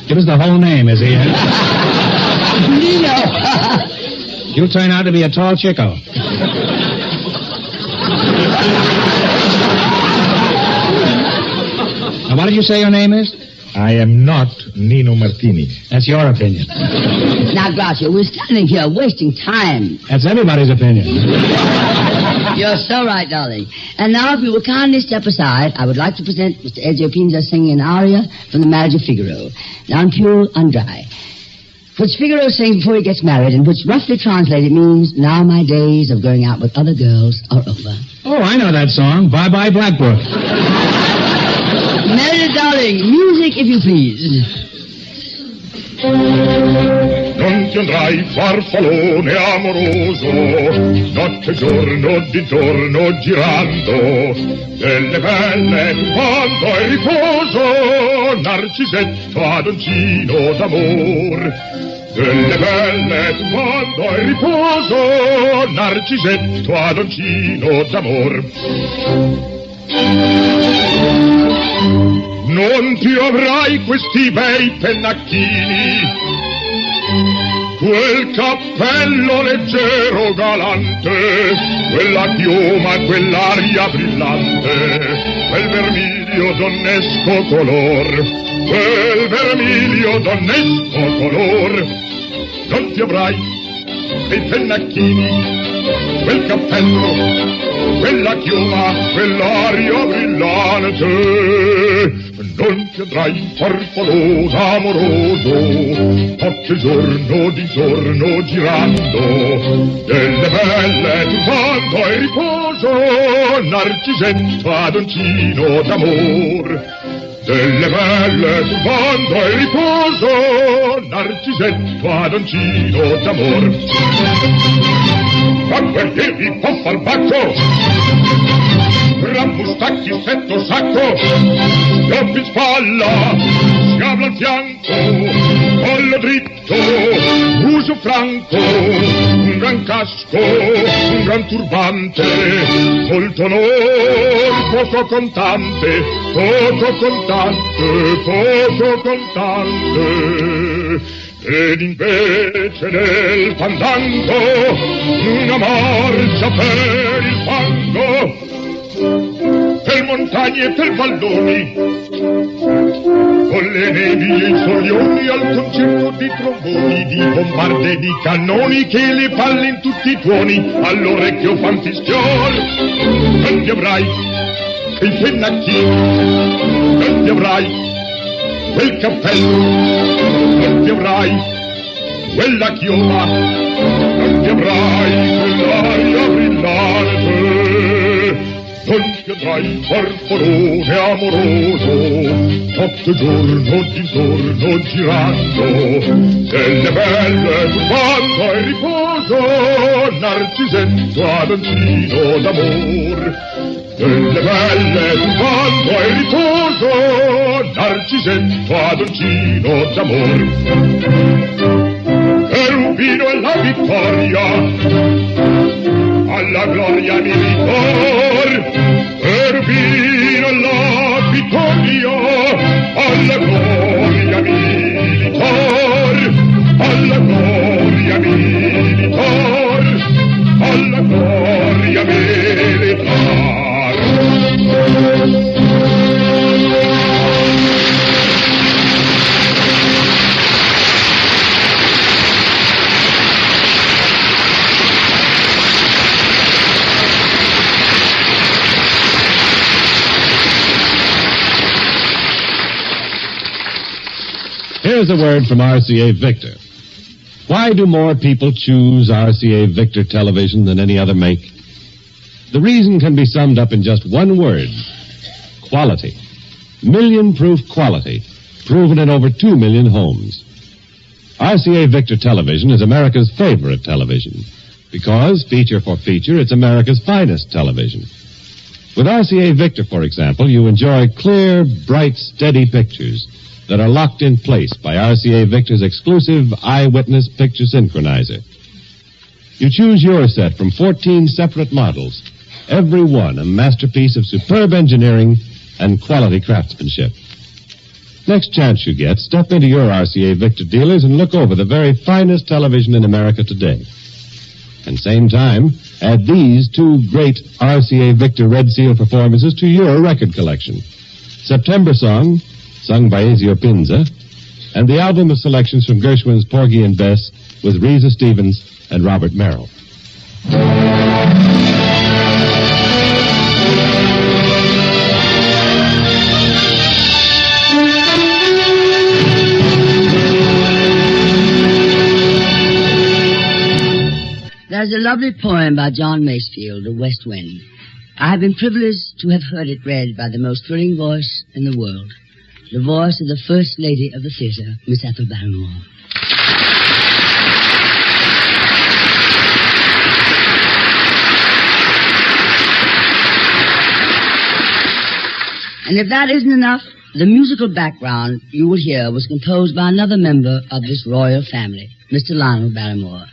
[SPEAKER 11] Give us the whole name, is he?
[SPEAKER 3] Nino!
[SPEAKER 11] You'll turn out to be a tall chico. Now, what did you say your name is?
[SPEAKER 12] I am not Nino Martini.
[SPEAKER 11] That's your opinion.
[SPEAKER 3] Now, Groucho, we're standing here wasting time.
[SPEAKER 11] That's everybody's opinion.
[SPEAKER 3] You're so right, darling. And now, if you will kindly step aside, I would like to present Mr. Ezio Pinza singing an aria from The Marriage of Figaro, Non più andrai, which Figaro sings before he gets married, and which roughly translated means, now my days of going out with other girls are over.
[SPEAKER 11] Oh, I know that song. Bye-bye, Blackbrook.
[SPEAKER 3] Meredith, darling, music, if you please.
[SPEAKER 8] Non ti andrai, farfallone amoroso, notte e giorno di giorno girando, delle belle quando hai riposo, narcisetto adoncino d'amor. Delle belle quando hai riposo, narcisetto adoncino d'amor. Non ti avrai questi bei pennacchini, quel cappello leggero galante, quella chioma, quell'aria brillante, quel vermiglio donnesco color, quel vermiglio donnesco color. Non ti avrai quei pennacchini,
[SPEAKER 12] quel cappello, quella chioma, quell'aria brillante, non ti andrai in farfallone amoroso, notte giorno di giorno girando, delle belle turbando e riposo, narcisetto adoncino d'amor. Delle belle turbando e riposo, narcisetto adoncino d'amor. Ma quel che vi può far bacco, gran mustacchi setto sacco, schioppi in spalla, sciabla al fianco, collo dritto, uso franco, un gran casco, un gran turbante, molto onor, poco contante, poco contante. Ed invece nel fandango una marcia per il fango, per montagne e per valloni, con le nevi e i soglioni al concerto di tromboni, di bombarde e di cannoni che le palle in tutti i tuoni all'orecchio fan fischiol. Non ti avrai quei pennacchi, non ti avrai quel cappello, non ti avrai quella chioma, non ti avrai quell'aria brillante, non ti avrai farfallone amoroso, notte giorno di giorno girando, delle belle turbando e riposo, narcisetto adoncino d'amor. Delle belle turbando e riposo, narcisetto adoncino d'amor. Cherubino e la vittoria, alla gloria militar. Cherubino e la vittoria, alla gloria militar. Alla gloria militar, alla gloria militar.
[SPEAKER 6] Here's a word from RCA Victor. Why do more people choose RCA Victor television than any other make? The reason can be summed up in just one word: quality. Million-proof quality, proven in over 2 million homes. RCA Victor television is America's favorite television because, feature for feature, it's America's finest television. With RCA Victor, for example, you enjoy clear, bright, steady pictures that are locked in place by RCA Victor's exclusive eyewitness picture synchronizer. You choose your set from 14 separate models, every one a masterpiece of superb engineering and quality craftsmanship. Next chance you get, step into your RCA Victor dealers and look over the very finest television in America today. And same time, add these two great RCA Victor Red Seal performances to your record collection. September Song, sung by Ezio Pinza, and the album of selections from Gershwin's Porgy and Bess with Reza Stevens and Robert Merrill.
[SPEAKER 3] There's a lovely poem by John Masefield, The West Wind. I have been privileged to have heard it read by the most thrilling voice in the world, the voice of the First Lady of the Theatre, Miss Ethel Barrymore. And if that isn't enough, the musical background you will hear was composed by another member of this royal family, Mr. Lionel Barrymore.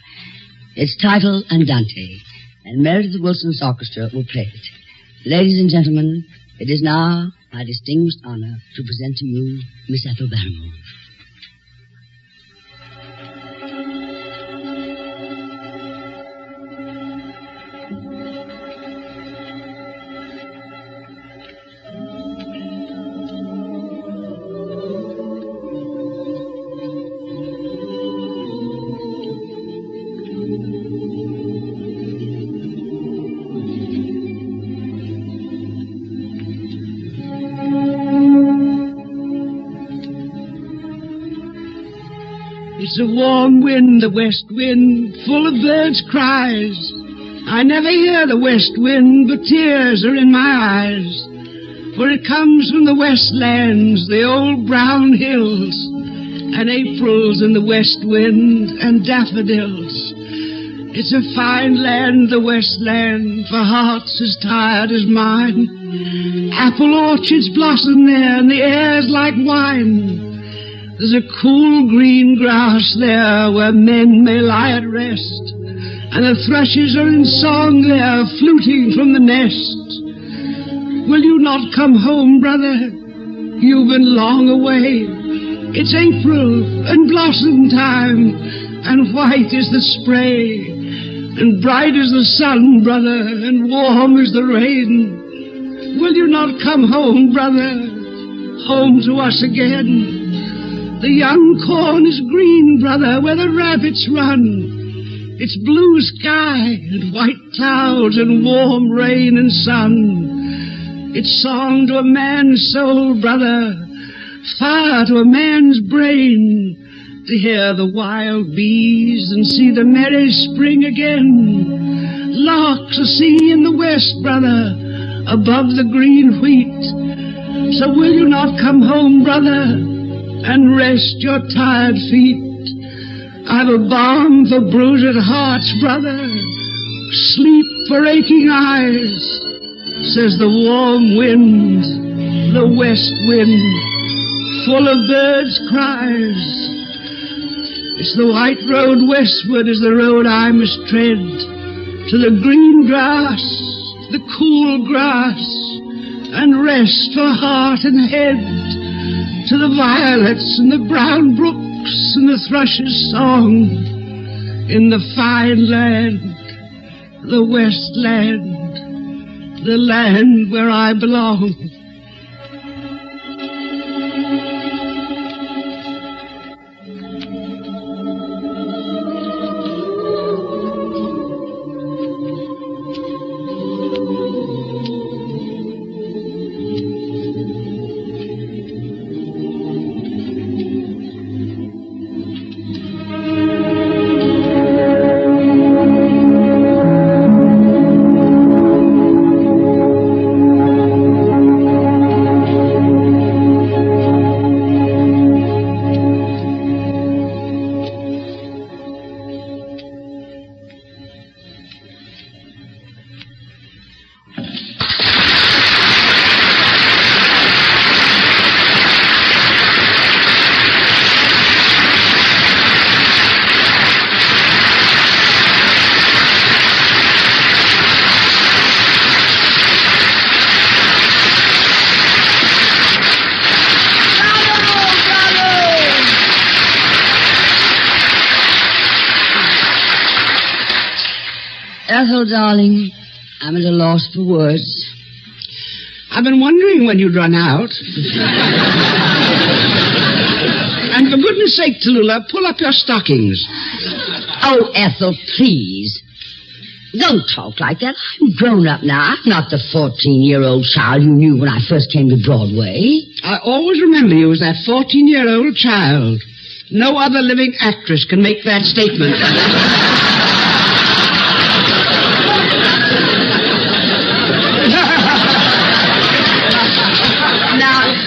[SPEAKER 3] It's titled Andante, and Meredith Wilson's orchestra will play it. Ladies and gentlemen, it is now my distinguished honor to present to you Miss Ethel Barrymore.
[SPEAKER 13] It's a warm wind, the west wind, full of birds' cries. I never hear the west wind, but tears are in my eyes. For it comes from the westlands, the old brown hills, and April's in the west wind, and daffodils. It's a fine land, the westland, for hearts as tired as mine. Apple orchards blossom there, and the air's like wine. There's a cool green grass there where men may lie at rest, and the thrushes are in song there, fluting from the nest. Will you not come home, brother? You've been long away. It's April and blossom time, and white is the spray, and bright is the sun, brother, and warm is the rain. Will you not come home, brother, home to us again? The young corn is green, brother, where the rabbits run. It's blue sky and white clouds and warm rain and sun. It's song to a man's soul, brother, fire to a man's brain, to hear the wild bees and see the merry spring again. Larks are singing in the west, brother, above the green wheat. So will you not come home, brother, and rest your tired feet? I've a balm for bruised hearts, brother, sleep for aching eyes, says the warm wind, the west wind, full of birds' cries. It's the white road westward is the road I must tread, to the green grass, the cool grass, and rest for heart and head, to the violets and the brown brooks and the thrush's song, in the fine land, the westland, the land where I belong.
[SPEAKER 3] Ethel, darling, I'm at a loss for words.
[SPEAKER 13] I've been wondering when you'd run out. And for goodness sake, Tallulah, pull up your stockings.
[SPEAKER 3] Oh, Ethel, please. Don't talk like that. I'm grown up now. I'm not the 14-year-old child you knew when I first came to Broadway.
[SPEAKER 13] I always remember you as that 14-year-old child. No other living actress can make that statement.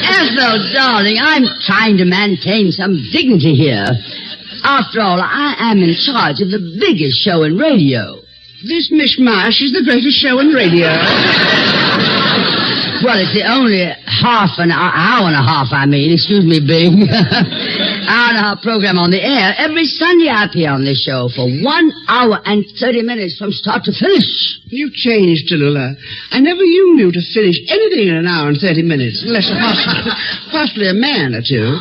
[SPEAKER 3] Ethel, darling, I'm trying to maintain some dignity here. After all, I am in charge of the biggest show in radio.
[SPEAKER 13] This mishmash is the greatest show in radio.
[SPEAKER 3] Well, it's the only hour and a half, excuse me, Big. Hour and a half program on the air. Every Sunday I appear on this show for 1 hour and 30 minutes from start to finish.
[SPEAKER 13] You've changed, Tallulah. I never knew you to finish anything in an hour and 30 minutes, unless possibly a man or two.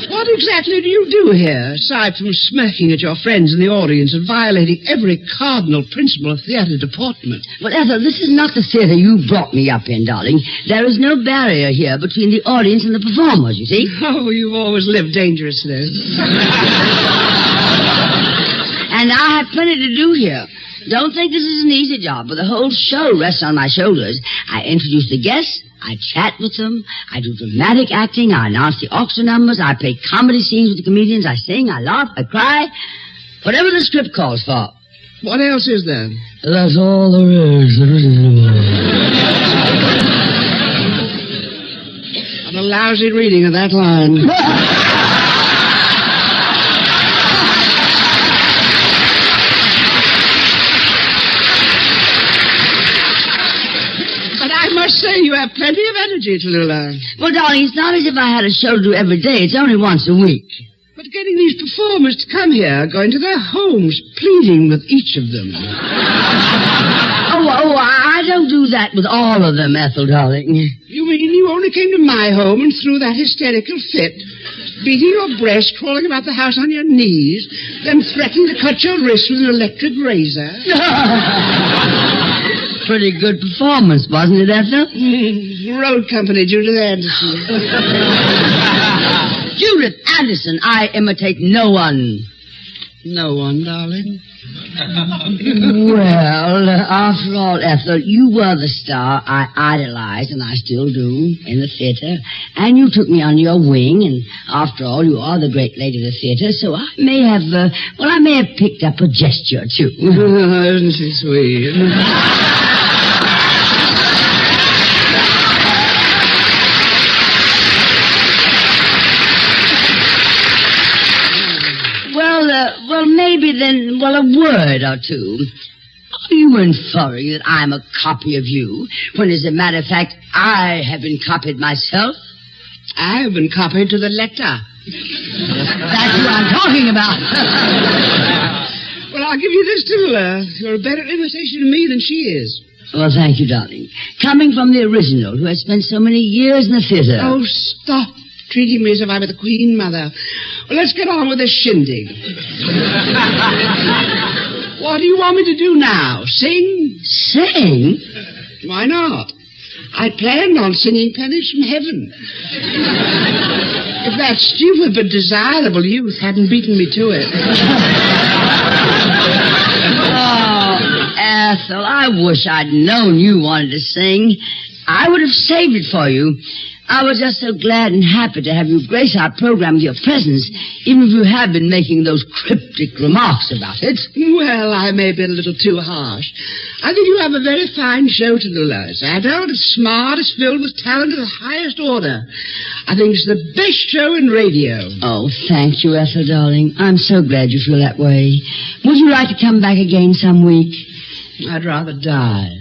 [SPEAKER 13] What exactly do you do here, aside from smirking at your friends in the audience and violating every cardinal principle of theater deportment?
[SPEAKER 3] Well, Ethel, this is not the theater you brought me up in, darling. There is no barrier here between the audience and the performers, you see.
[SPEAKER 13] Oh, you've always lived dangerously.
[SPEAKER 3] And I have plenty to do here. Don't think this is an easy job, but the whole show rests on my shoulders. I introduce the guests, I chat with them. I do dramatic acting. I announce the auction numbers. I play comedy scenes with the comedians. I sing. I laugh. I cry. Whatever the script calls for.
[SPEAKER 13] What else is there?
[SPEAKER 3] That's all there is.
[SPEAKER 13] What a lousy reading of that line. But I must say you have plenty of energy, Tallulah.
[SPEAKER 3] Well, darling, it's not as if I had a show to do every day. It's only once a week.
[SPEAKER 13] But getting these performers to come here, going to their homes, pleading with each of them.
[SPEAKER 3] I don't do that with all of them, Ethel, darling.
[SPEAKER 13] You mean you only came to my home and threw that hysterical fit? Beating your breast, crawling about the house on your knees, then threatening to cut your wrist with an electric razor?
[SPEAKER 3] Pretty good performance, wasn't it, Ethel?
[SPEAKER 13] Road company, Judith Anderson.
[SPEAKER 3] Judith Anderson, I imitate no one.
[SPEAKER 13] No one, darling.
[SPEAKER 3] Well, after all, Ethel, you were the star I idolized, and I still do, in the theater. And you took me under your wing, and after all, you are the great lady of the theater, so I may have, I may have picked up a gesture, too.
[SPEAKER 13] Isn't she sweet?
[SPEAKER 3] Maybe then, a word or two. Are you inferring that I'm a copy of you, when as a matter of fact, I have been copied myself?
[SPEAKER 13] I have been copied to the letter.
[SPEAKER 3] That's what I'm talking about.
[SPEAKER 13] Well, I'll give you this, Tallulah. You're a better imitation of me than she is.
[SPEAKER 3] Well, thank you, darling. Coming from the original, who has spent so many years in the theater.
[SPEAKER 13] Oh, stop treating me as if I were the Queen Mother. Well, let's get on with this shindig. What do you want me to do now? Sing?
[SPEAKER 3] Sing?
[SPEAKER 13] Why not? I planned on singing Pennies from Heaven. If that stupid but desirable youth hadn't beaten me to it.
[SPEAKER 3] Oh, Ethel, I wish I'd known you wanted to sing. I would have saved it for you. I was just so glad and happy to have you grace our program with your presence, even if you have been making those cryptic remarks about it.
[SPEAKER 13] Well, I may have been a little too harsh. I think you have a very fine show, Tallulah. It's adult, it's smart, it's filled with talent of the highest order. I think it's the best show in radio.
[SPEAKER 3] Oh, thank you, Ethel, darling. I'm so glad you feel that way. Would you like to come back again some week?
[SPEAKER 13] I'd rather die.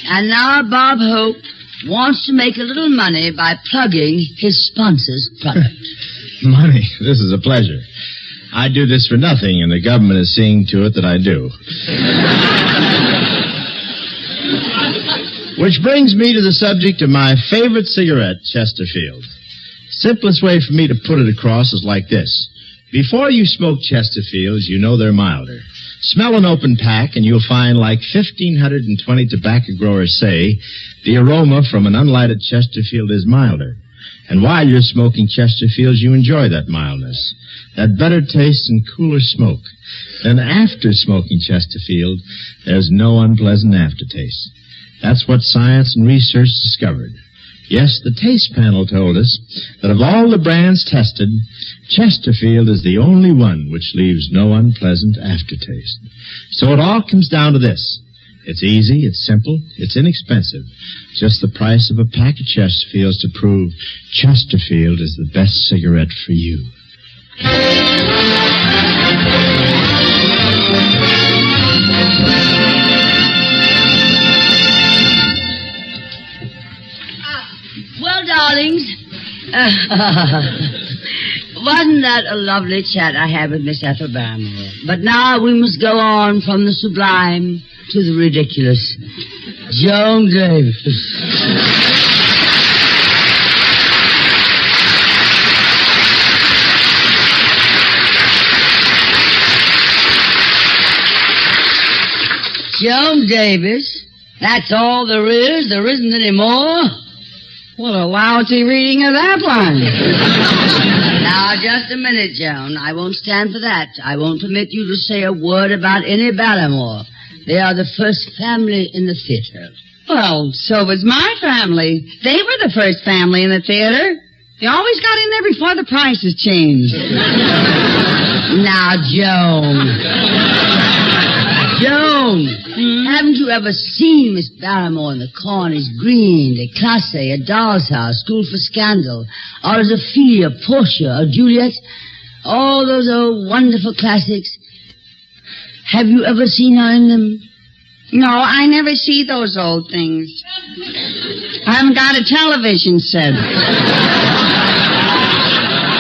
[SPEAKER 3] And now Bob Hope wants to make a little money by plugging his sponsor's product.
[SPEAKER 14] Money? This is a pleasure. I do this for nothing, and the government is seeing to it that I do. Which brings me to the subject of my favorite cigarette, Chesterfield. Simplest way for me to put it across is like this. Before you smoke Chesterfields, you know they're milder. Smell an open pack, and you'll find, like 1,520 tobacco growers say, the aroma from an unlighted Chesterfield is milder. And while you're smoking Chesterfields, you enjoy that mildness, that better taste and cooler smoke. Then after smoking Chesterfield, there's no unpleasant aftertaste. That's what science and research discovered. Yes, the taste panel told us that of all the brands tested, Chesterfield is the only one which leaves no unpleasant aftertaste. So it all comes down to this. It's easy, it's simple, it's inexpensive. Just the price of a pack of Chesterfields to prove Chesterfield is the best cigarette for you.
[SPEAKER 3] Well, darlings, wasn't that a lovely chat I had with Miss Ethel Barrymore? But now we must go on from the sublime to the ridiculous. Joan Davis. Joan Davis. That's all there is. There isn't any more.
[SPEAKER 15] What a lousy reading of that one.
[SPEAKER 3] Now, just a minute, Joan. I won't stand for that. I won't permit you to say a word about any Barrymore. They are the first family in the theater.
[SPEAKER 15] Well, so was my family. They were the first family in the theater. They always got in there before the prices changed.
[SPEAKER 3] Now, Joan. Joan, haven't you ever seen Miss Barrymore in The Corn is Green, The Classe, A Doll's House, School for Scandal, or as Ophelia, Portia, or Juliet? All those old wonderful classics. Have you ever seen her in them?
[SPEAKER 15] No, I never see those old things. I haven't got a television set.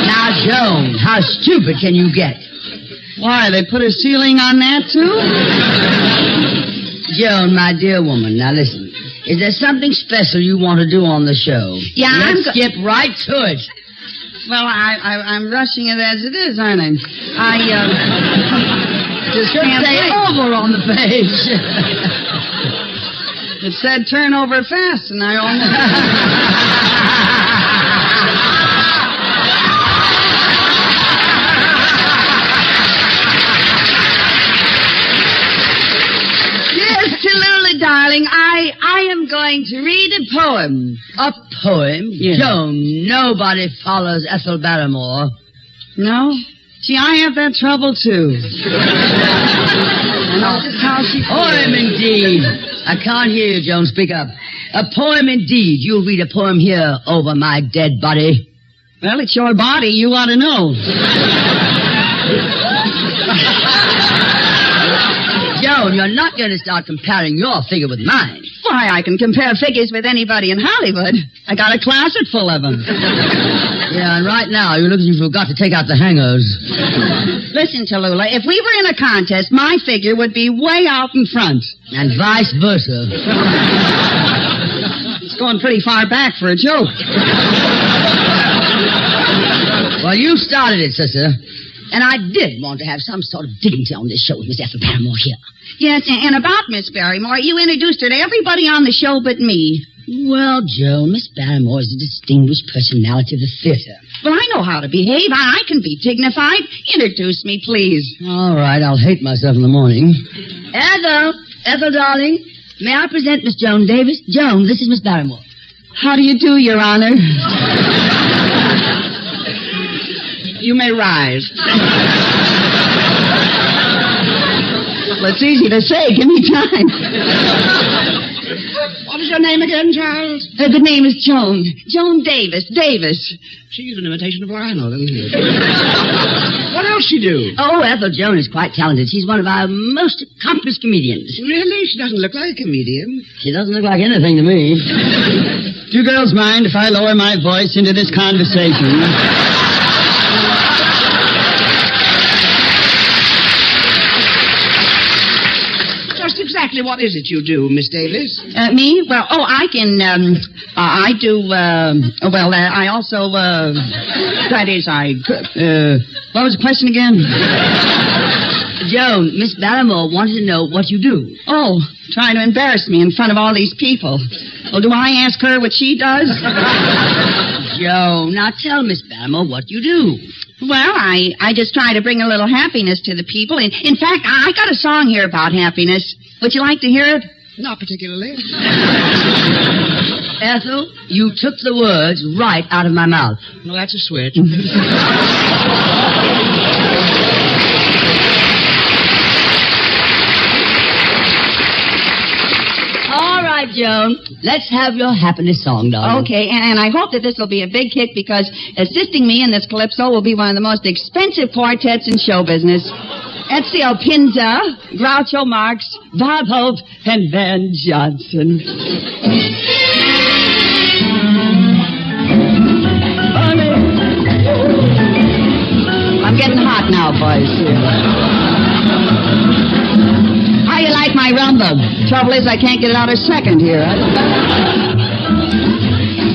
[SPEAKER 3] Now, Joan, how stupid can you get?
[SPEAKER 15] Why, they put a ceiling on that, too?
[SPEAKER 3] Joan, my dear woman, now listen. Is there something special you want to do on the show?
[SPEAKER 15] Yeah,
[SPEAKER 3] Let's skip right to it.
[SPEAKER 15] Well, I'm rushing it as it is, aren't I? Just
[SPEAKER 3] Should
[SPEAKER 15] can't
[SPEAKER 3] say
[SPEAKER 15] wait.
[SPEAKER 3] over on the page.
[SPEAKER 15] It said turn over fast, and I almost...
[SPEAKER 3] Darling, I am going to read a poem. A poem?
[SPEAKER 15] Yeah.
[SPEAKER 3] Joan, nobody follows Ethel Barrymore.
[SPEAKER 15] No? See, I have that trouble, too. And that's just how she...
[SPEAKER 3] Poem, indeed. I can't hear you, Joan. Speak up. A poem, indeed. You'll read a poem here over my dead body.
[SPEAKER 15] Well, it's your body. You ought to know.
[SPEAKER 3] Joan, you're not going to start comparing your figure with mine.
[SPEAKER 15] Why, I can compare figures with anybody in Hollywood. I got a closet full of them.
[SPEAKER 3] Yeah, and right now, you look as if you forgot to take out the hangers.
[SPEAKER 15] Listen, Tallulah, if we were in a contest, my figure would be way out in front.
[SPEAKER 3] And vice versa.
[SPEAKER 15] It's going pretty far back for a joke.
[SPEAKER 3] Well, you started it, sister. And I did want to have some sort of dignity on this show with Miss Ethel Barrymore here.
[SPEAKER 15] Yes, and about Miss Barrymore, you introduced her to everybody on the show but me.
[SPEAKER 3] Well, Joan, Miss Barrymore is a distinguished personality of the theater.
[SPEAKER 15] Well, I know how to behave. I can be dignified. Introduce me, please.
[SPEAKER 3] All right, I'll hate myself in the morning. Ethel, darling, may I present Miss Joan Davis? Joan, this is Miss Barrymore.
[SPEAKER 15] How do you do, Your Honor? You may rise. Well, it's easy to say. Give me time.
[SPEAKER 13] What is your name again, Charles?
[SPEAKER 15] The name is Joan. Joan Davis. Davis.
[SPEAKER 13] She's an imitation of Lionel, isn't she? What else she do?
[SPEAKER 3] Oh, Ethel Joan is quite talented. She's one of our most accomplished comedians.
[SPEAKER 13] Really? She doesn't look like a comedian.
[SPEAKER 3] She doesn't look like anything to me.
[SPEAKER 15] Do you girls mind if I lower my voice into this conversation?
[SPEAKER 13] Exactly what is it you do, Miss Davis?
[SPEAKER 15] Me? Well, I can, I do, I also, that is, what was the question again?
[SPEAKER 3] Joan, Miss Barrymore wanted to know what you do.
[SPEAKER 15] Oh, trying to embarrass me in front of all these people. Well, do I ask her what she does?
[SPEAKER 3] Joan, now tell Miss Barrymore what you do.
[SPEAKER 15] Well, I just try to bring a little happiness to the people. In fact, I got a song here about happiness. Would you like to hear it?
[SPEAKER 13] Not particularly.
[SPEAKER 3] Ethel, you took the words right out of my mouth.
[SPEAKER 13] No, that's a switch.
[SPEAKER 3] All right, Joan. Let's have your happiness song, darling.
[SPEAKER 15] Okay, and I hope that this will be a big hit because assisting me in this calypso will be one of the most expensive quartets in show business. Ezio Pinza, Groucho Marx, Bob Hope, and Van Johnson. I'm getting hot now, boys. How you like my rumba? Trouble is, I can't get it out a second here.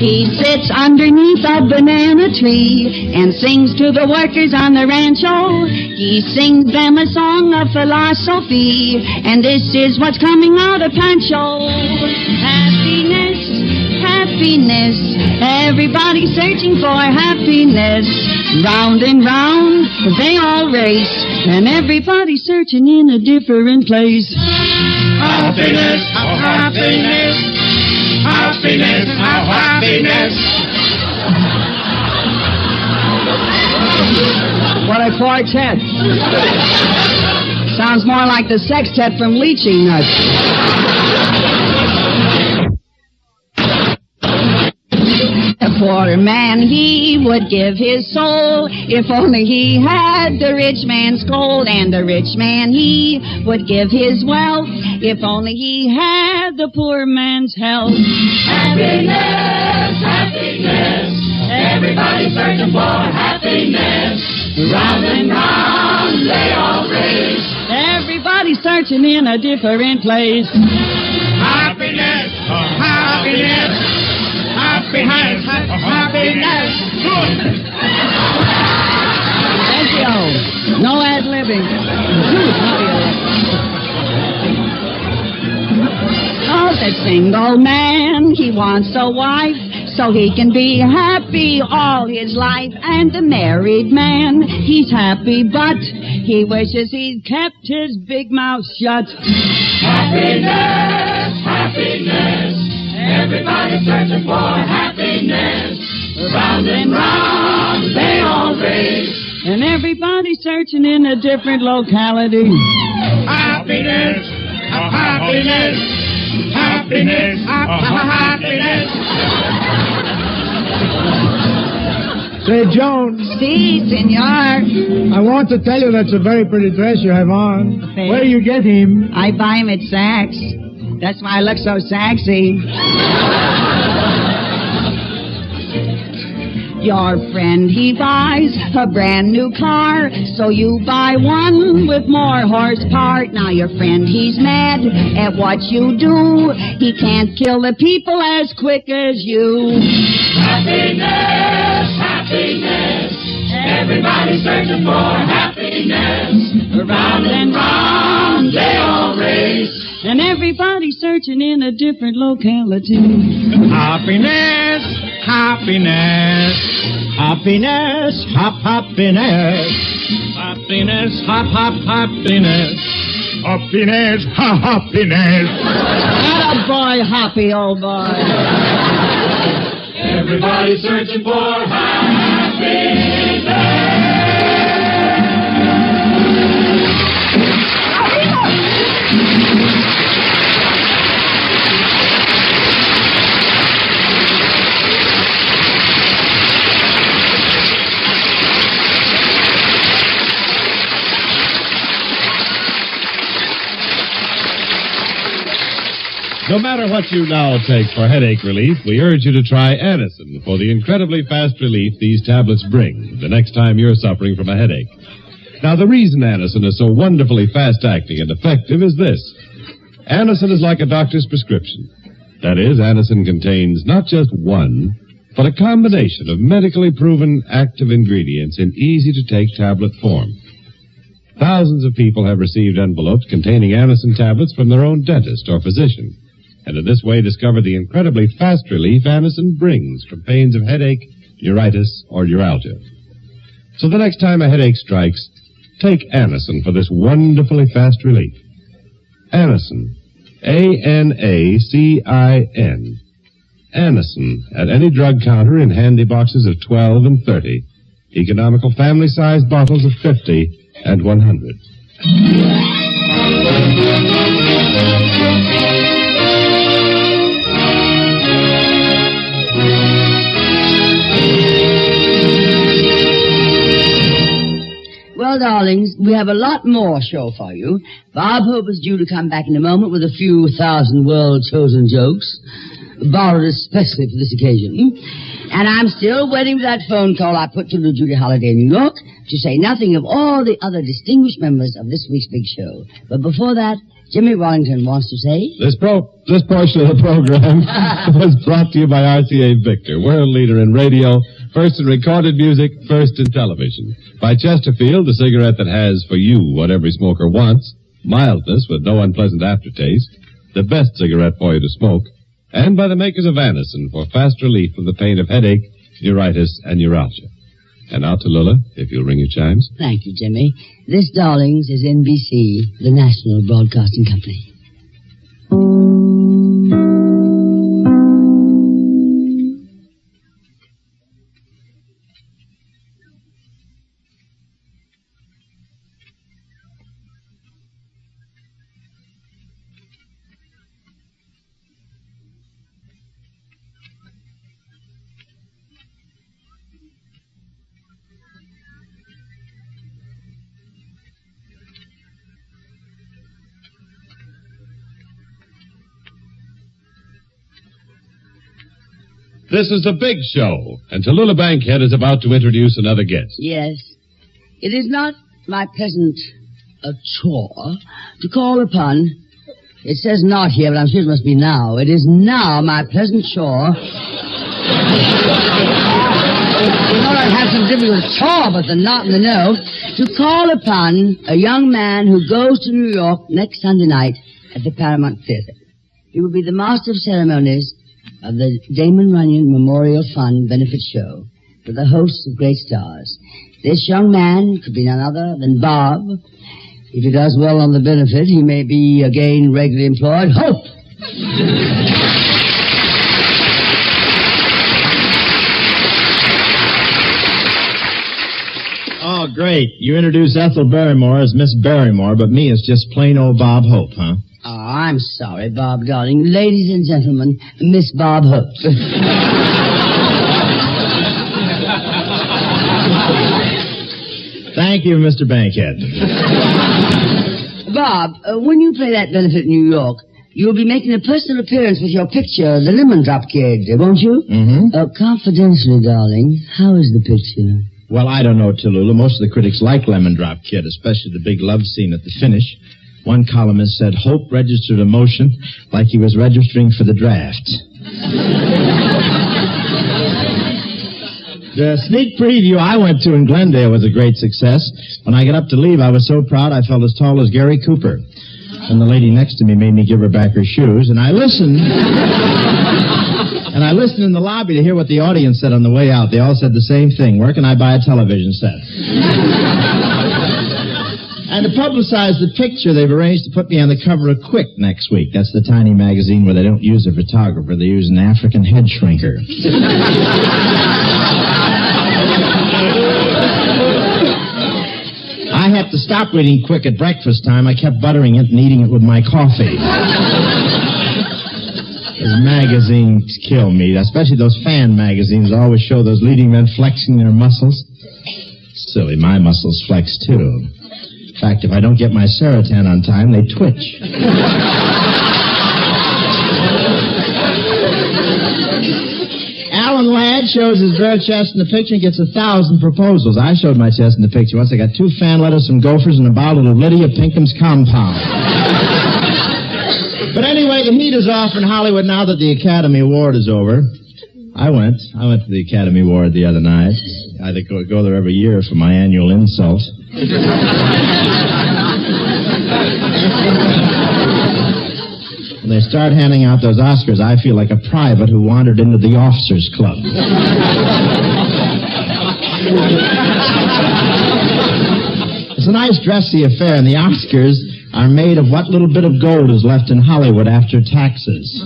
[SPEAKER 15] He sits underneath a banana tree and sings to the workers on the rancho. He sings them a song of philosophy, and this is what's coming out of Pancho. Happiness, happiness, everybody's searching for happiness. Round and round, they all race, and everybody's searching in a different place.
[SPEAKER 8] Happiness, oh happiness, happiness, oh happiness.
[SPEAKER 15] What a quartet. Sounds more like the sextet from Leaching Nuts. The poor man, he would give his soul if only he had the rich man's gold. And the rich man, he would give his wealth if only he had the poor man's health.
[SPEAKER 8] Happiness, happiness, everybody's searching for happiness. Round and round they all race.
[SPEAKER 15] Everybody's searching in a different place.
[SPEAKER 8] Happiness, oh happiness. Happiness, happiness.
[SPEAKER 15] Thank you. No ad-libbing. Oh, the single man, he wants a wife so he can be happy all his life. And the married man, he's happy, but he wishes he'd kept his big mouth shut.
[SPEAKER 8] Happiness, happiness. Everybody's searching for happiness. Round and round they all race.
[SPEAKER 15] And everybody's searching in a different locality.
[SPEAKER 8] Happiness, happiness, happiness, happiness.
[SPEAKER 9] Say, Joan.
[SPEAKER 15] Si, senor.
[SPEAKER 9] I want to tell you that's a very pretty dress you have on.
[SPEAKER 15] Okay.
[SPEAKER 9] Where do you get him?
[SPEAKER 15] I buy him at Saks. That's why I look so sexy. Your friend, he buys a brand new car, so you buy one with more horsepower. Now your friend, he's mad at what you do. He can't kill the people as quick as you.
[SPEAKER 8] Happiness, happiness, everybody's searching for happiness. Round and round they all race.
[SPEAKER 15] And everybody's searching in a different locality.
[SPEAKER 11] Happiness, happiness, happiness, happiness, happiness, happiness, happiness, happiness.
[SPEAKER 15] Attaboy, happy old boy.
[SPEAKER 8] Everybody's searching for happiness.
[SPEAKER 6] No matter what you now take for headache relief, we urge you to try Anacin for the incredibly fast relief these tablets bring the next time you're suffering from a headache. Now, the reason Anacin is so wonderfully fast-acting and effective is this. Anacin is like a doctor's prescription. That is, Anacin contains not just one, but a combination of medically proven active ingredients in easy-to-take tablet form. Thousands of people have received envelopes containing Anacin tablets from their own dentist or physician, and in this way discover the incredibly fast relief Anacin brings from pains of headache, neuritis, or neuralgia. So the next time a headache strikes, take Anacin for this wonderfully fast relief. Anacin. A-N-A-C-I-N. Anacin at any drug counter in handy boxes of 12 and 30. Economical family-sized bottles of 50 and 100.
[SPEAKER 3] Well, darlings, we have a lot more show for you. Bob Hope is due to come back in a moment with a few thousand world-chosen jokes, borrowed especially for this occasion. And I'm still waiting for that phone call I put to the Judy Holliday in New York, to say nothing of all the other distinguished members of this week's big show. But before that, Jimmy Wallington wants to say.
[SPEAKER 6] This portion of the program was brought to you by RCA Victor, world leader in radio, first in recorded music, first in television. By Chesterfield, the cigarette that has for you what every smoker wants, mildness with no unpleasant aftertaste, the best cigarette for you to smoke. And by the makers of Anacin for fast relief from the pain of headache, neuritis, and neuralgia. And now to Lula, if you'll ring your chimes.
[SPEAKER 3] Thank you, Jimmy. This, darlings, is NBC, the National Broadcasting Company.
[SPEAKER 6] This is the big show, and Tallulah Bankhead is about to introduce another guest.
[SPEAKER 3] Yes. It is not my present chore to call upon. It says not here, but I'm sure it must be now. It is now my pleasant chore. You know, I'd have some difficult chore, but the not and the no. To call upon a young man who goes to New York next Sunday night at the Paramount Theater. He will be the master of ceremonies of the Damon Runyon Memorial Fund benefit show for the hosts of great stars. This young man could be none other than Bob. If he does well on the benefit, he may be again regularly employed. Hope!
[SPEAKER 14] Oh, great. You introduce Ethel Barrymore as Miss Barrymore, but me as just plain old Bob Hope, huh?
[SPEAKER 3] Oh, I'm sorry, Bob, darling. Ladies and gentlemen, Miss Bob Hope.
[SPEAKER 14] Thank you, Mr. Bankhead.
[SPEAKER 3] Bob, when you play that benefit in New York, you'll be making a personal appearance with your picture, the Lemon Drop Kid, won't you?
[SPEAKER 14] Mm-hmm.
[SPEAKER 3] Confidentially, darling, how is the picture?
[SPEAKER 14] Well, I don't know, Tallulah. Most of the critics like Lemon Drop Kid, especially the big love scene at the finish. One columnist said, Hope registered emotion like he was registering for the draft. The sneak preview I went to in Glendale was a great success. When I got up to leave, I was so proud I felt as tall as Gary Cooper. And the lady next to me made me give her back her shoes, and I listened. And I listened in the lobby to hear what the audience said on the way out. They all said the same thing. Where can I buy a television set? And to publicize the picture, they've arranged to put me on the cover of Quick next week. That's the tiny magazine where they don't use a photographer. They use an African head shrinker. I had to stop reading Quick at breakfast time. I kept buttering it and eating it with my coffee. Those magazines kill me, especially those fan magazines always show those leading men flexing their muscles. Silly, my muscles flex too. In fact, if I don't get my Seratan on time, they twitch. Alan Ladd shows his bare chest in the picture and gets 1,000 proposals. I showed my chest in the picture once. I got 2 fan letters from Gophers and a bottle of Lydia Pinkham's Compound. But anyway, the heat is off in Hollywood now that the Academy Award is over. I went to the Academy Award the other night. I go there every year for my annual insult. When they start handing out those Oscars, I feel like a private who wandered into the officers' club. It's a nice dressy affair, and the Oscars are made of what little bit of gold is left in Hollywood after taxes.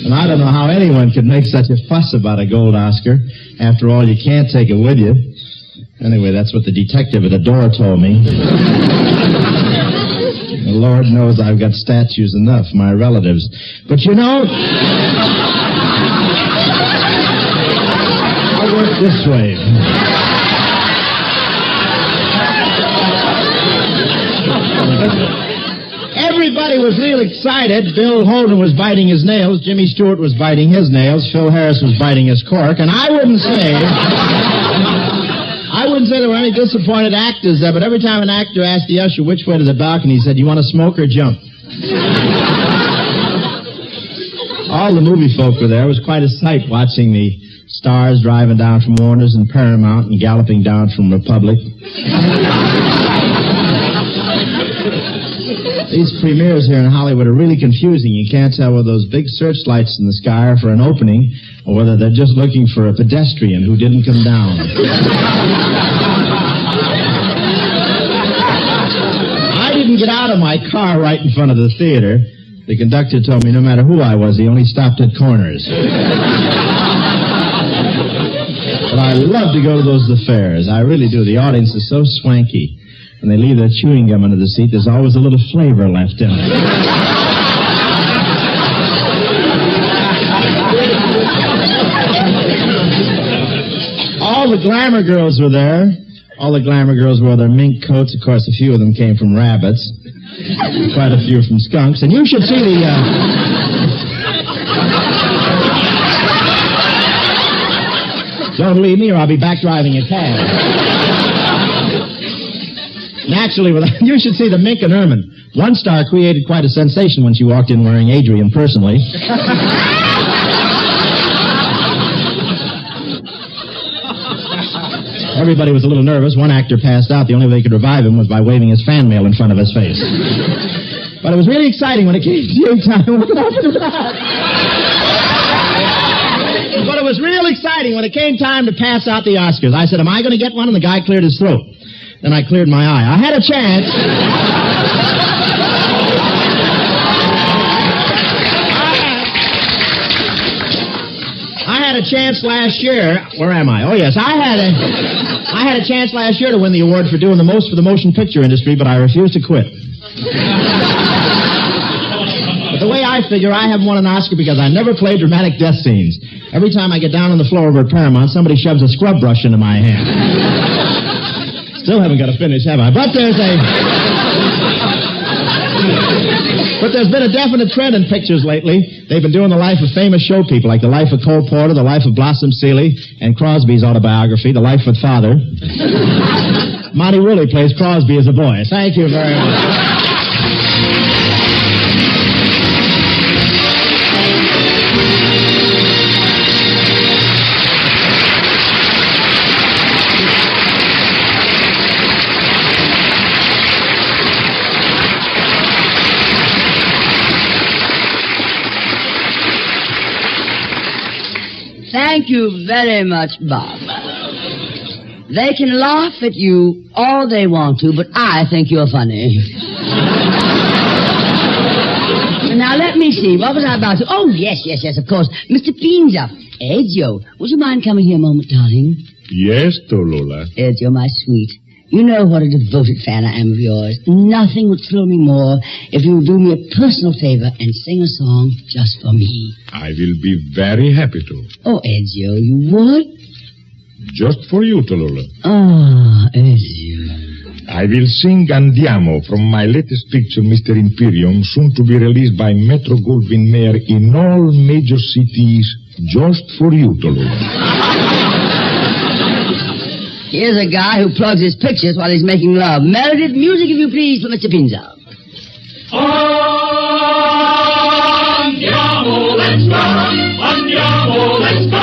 [SPEAKER 14] And I don't know how anyone could make such a fuss about a gold Oscar. After all, you can't take it with you. Anyway, that's what the detective at the door told me. The Lord knows I've got statues enough, my relatives. But you know, I'll work this way. Everybody was real excited. Bill Holden was biting his nails. Jimmy Stewart was biting his nails. Phil Harris was biting his cork. And I wouldn't say there were any disappointed actors there, but every time an actor asked the usher which way to the balcony, he said, "You want to smoke or jump?" All the movie folk were there. It was quite a sight watching the stars driving down from Warner's and Paramount and galloping down from Republic. These premieres here in Hollywood are really confusing. You can't tell whether those big searchlights in the sky are for an opening or whether they're just looking for a pedestrian who didn't come down. I didn't get out of my car right in front of the theater. The conductor told me no matter who I was, he only stopped at corners. But I love to go to those affairs. I really do. The audience is so swanky. When they leave their chewing gum under the seat, there's always a little flavor left in it. All the glamour girls were there. All the glamour girls wore their mink coats. Of course, a few of them came from rabbits. Quite a few from skunks. And you should see the... Don't leave me or I'll be back driving a cab. Naturally, you should see the mink and ermine. One star created quite a sensation when she walked in wearing Adrian personally. Everybody was a little nervous. One actor passed out. The only way they could revive him was by waving his fan mail in front of his face. But it was really exciting when it came to time. But it was real exciting when it came time to pass out the Oscars. I said, "Am I going to get one?" And the guy cleared his throat. Then I cleared my eye. I had a chance. I had a chance last year. Where am I? Oh, yes. I had a chance last year to win the award for doing the most for the motion picture industry, but I refused to quit. But the way I figure, I haven't won an Oscar because I never played dramatic death scenes. Every time I get down on the floor over at Paramount, somebody shoves a scrub brush into my hand. Still haven't got to finish, have I? But there's been a definite trend in pictures lately. They've been doing the life of famous show people, like the life of Cole Porter, the life of Blossom Seeley, and Crosby's autobiography, The Life with Father. Monty Woolley plays Crosby as a boy. Thank you very much.
[SPEAKER 3] Thank you very much, Bob. They can laugh at you all they want to, but I think you're funny. Now, let me see. What was I about to... Oh, yes, of course. Mr. Pinza. Ezio, would you mind coming here a moment, darling?
[SPEAKER 12] Yes, Tolola.
[SPEAKER 3] Ezio, my sweet. You know what a devoted fan I am of yours. Nothing would thrill me more if you would do me a personal favor and sing a song just for me.
[SPEAKER 12] I will be very happy to.
[SPEAKER 3] Oh, Ezio, you would?
[SPEAKER 12] Just for you, Tolola.
[SPEAKER 3] Ah, Ezio.
[SPEAKER 12] I will sing Andiamo from my latest picture, Mr. Imperium, soon to be released by Metro-Goldwyn-Mayer in all major cities, just for you, Tolola.
[SPEAKER 3] Here's a guy who plugs his pictures while he's making love. Meredith, music, if you please, for Mr. Pinza.
[SPEAKER 8] Andiamo, let's go. Andiamo, let's go.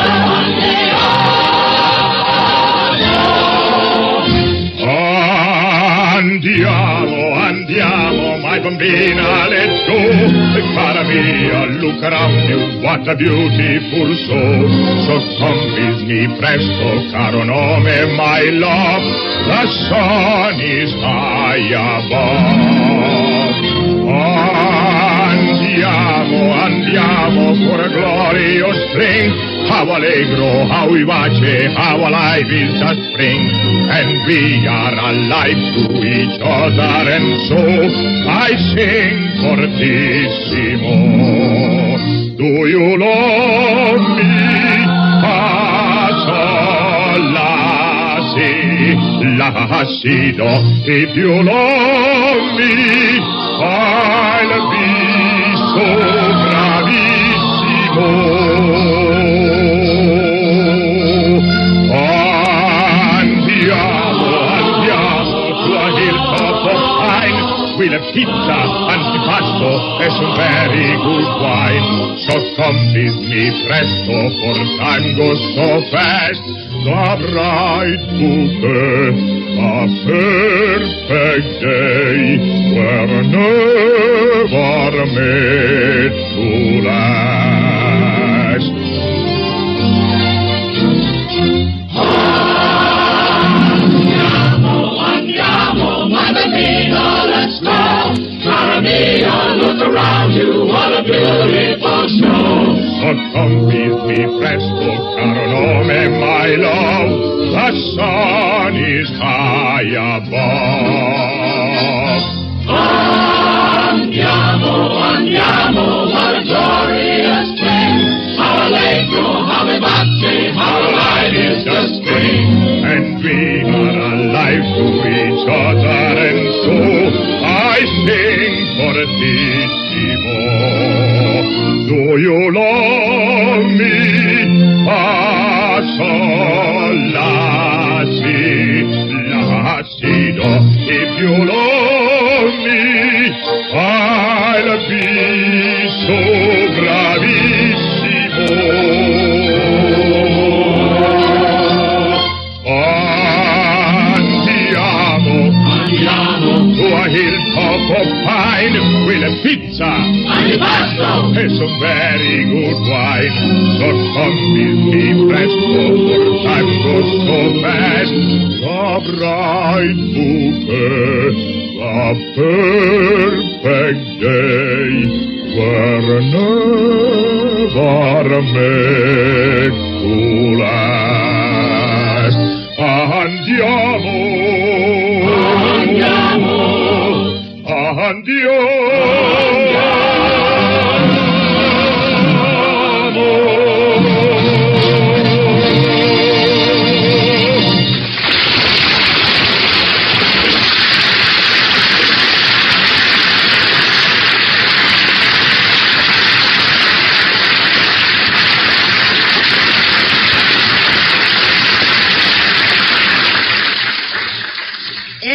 [SPEAKER 16] Andiamo, my bambina, let's go. Cara mia, look around you, what a beautiful soul. So come with me presto, caro nome, my love. The sun is high above. Andiamo for a glorious spring. How allegro, how vivace, how alive is the spring. And we are alive to each other, and so I sing fortissimo. Do you love me? La si do. If you love me, I'll be so bravissimo. Andiamo, with a pizza, antipasto, es un very good wine. So come with me presto, for time goes so fast. The bright bouquet, a perfect day, were never made to last.
[SPEAKER 8] Andiamo, my bambino, let's go. Cara mia, look around you, what a beautiful show.
[SPEAKER 16] So come with me presto, caro nome, my love, the sun is high above.
[SPEAKER 8] Andiamo, andiamo, what a glorious spring. How allegro, how vivace, how alive is the spring.
[SPEAKER 16] And we are alive to each other, and so I sing fortissimo. Do you love me? Lacido. If you love me, I'll be so bravissimo. Andiamo to a hilltop of pine with a pizza,
[SPEAKER 8] antipasto,
[SPEAKER 16] and some very good wine. So come with me presto, for time goes so fast. The bright bouquet, the perfect day, were never made to last. Andiamo.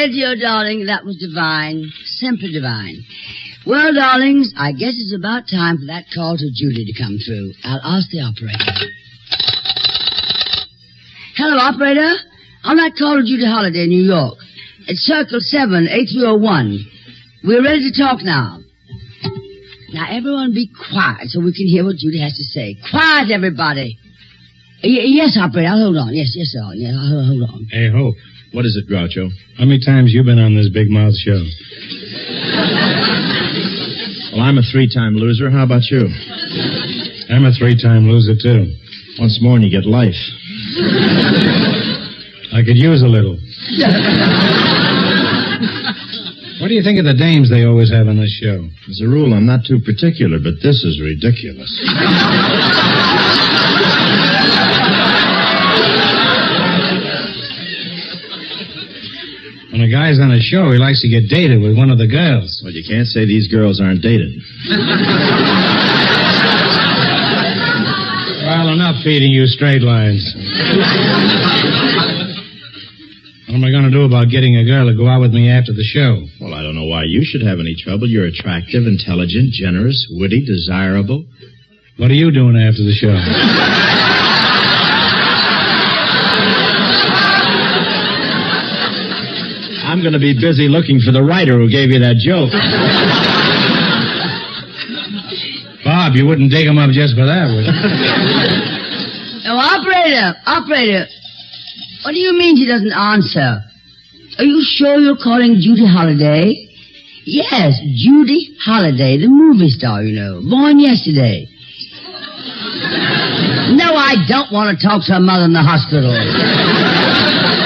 [SPEAKER 3] Dear darling, that was divine. Simply divine. Well, darlings, I guess it's about time for that call to Judy to come through. I'll ask the operator. Hello, operator. On that call to Judy Holliday, New York. It's Circle 7, 8301. We're ready to talk now. Now, everyone be quiet so we can hear what Judy has to say. Quiet, everybody. Yes, operator, I'll hold on. Yes, darling. Yeah, I'll hold on.
[SPEAKER 11] Hey, Hope.
[SPEAKER 14] What is it, Groucho?
[SPEAKER 11] How many times you been on this big mouth show?
[SPEAKER 14] Well, I'm a 3-time loser. How about you?
[SPEAKER 11] I'm a 3-time loser, too.
[SPEAKER 14] Once more and you get life.
[SPEAKER 11] I could use a little. What do you think of the dames they always have on this show?
[SPEAKER 14] As a rule, I'm not too particular, but this is ridiculous.
[SPEAKER 11] When a guy's on a show, he likes to get dated with one of the girls.
[SPEAKER 14] Well, you can't say these girls aren't dated.
[SPEAKER 11] Well, enough feeding you straight lines. What am I going to do about getting a girl to go out with me after the show?
[SPEAKER 14] Well, I don't know why you should have any trouble. You're attractive, intelligent, generous, witty, desirable.
[SPEAKER 11] What are you doing after the show?
[SPEAKER 14] I'm going to be busy looking for the writer who gave you that joke.
[SPEAKER 11] Bob, you wouldn't dig him up just for that, would you?
[SPEAKER 3] Oh, operator. What do you mean she doesn't answer? Are you sure you're calling Judy Holliday? Yes, Judy Holliday, the movie star, you know, born yesterday. No, I don't want to talk to her mother in the hospital.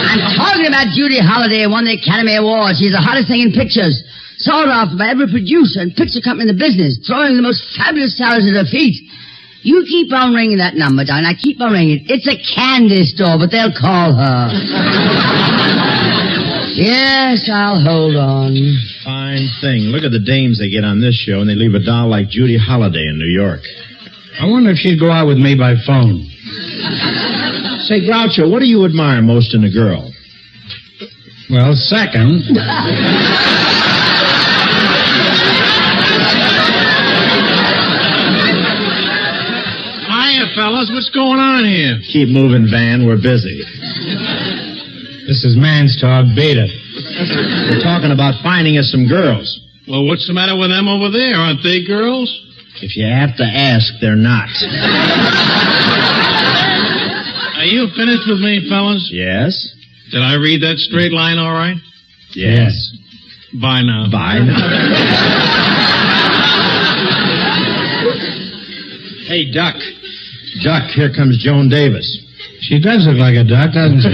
[SPEAKER 3] I'm talking about Judy Holliday, who won the Academy Award. She's the hottest thing in pictures. Sought after by every producer and picture company in the business, throwing the most fabulous stars at her feet. You keep on ringing that number, darling. I keep on ringing it. It's a candy store, but they'll call her. Yes, I'll hold on.
[SPEAKER 14] Fine thing. Look at the dames they get on this show, and they leave a doll like Judy Holliday in New York.
[SPEAKER 11] I wonder if she'd go out with me by phone.
[SPEAKER 14] Say, Groucho, what do you admire most in a girl?
[SPEAKER 11] Well, second...
[SPEAKER 5] on here?
[SPEAKER 14] Keep moving, Van. We're busy.
[SPEAKER 11] This is man's talk. Beat it.
[SPEAKER 14] We're talking about finding us some girls.
[SPEAKER 5] Well, what's the matter with them over there? Aren't they girls?
[SPEAKER 14] If you have to ask, they're not.
[SPEAKER 5] Are you finished with me, fellas?
[SPEAKER 14] Yes?
[SPEAKER 5] Did I read that straight line all right?
[SPEAKER 14] Yes.
[SPEAKER 5] Bye now.
[SPEAKER 14] Bye now. Hey, Duck. Duck, here comes Joan Davis.
[SPEAKER 11] She does look like a duck, doesn't she?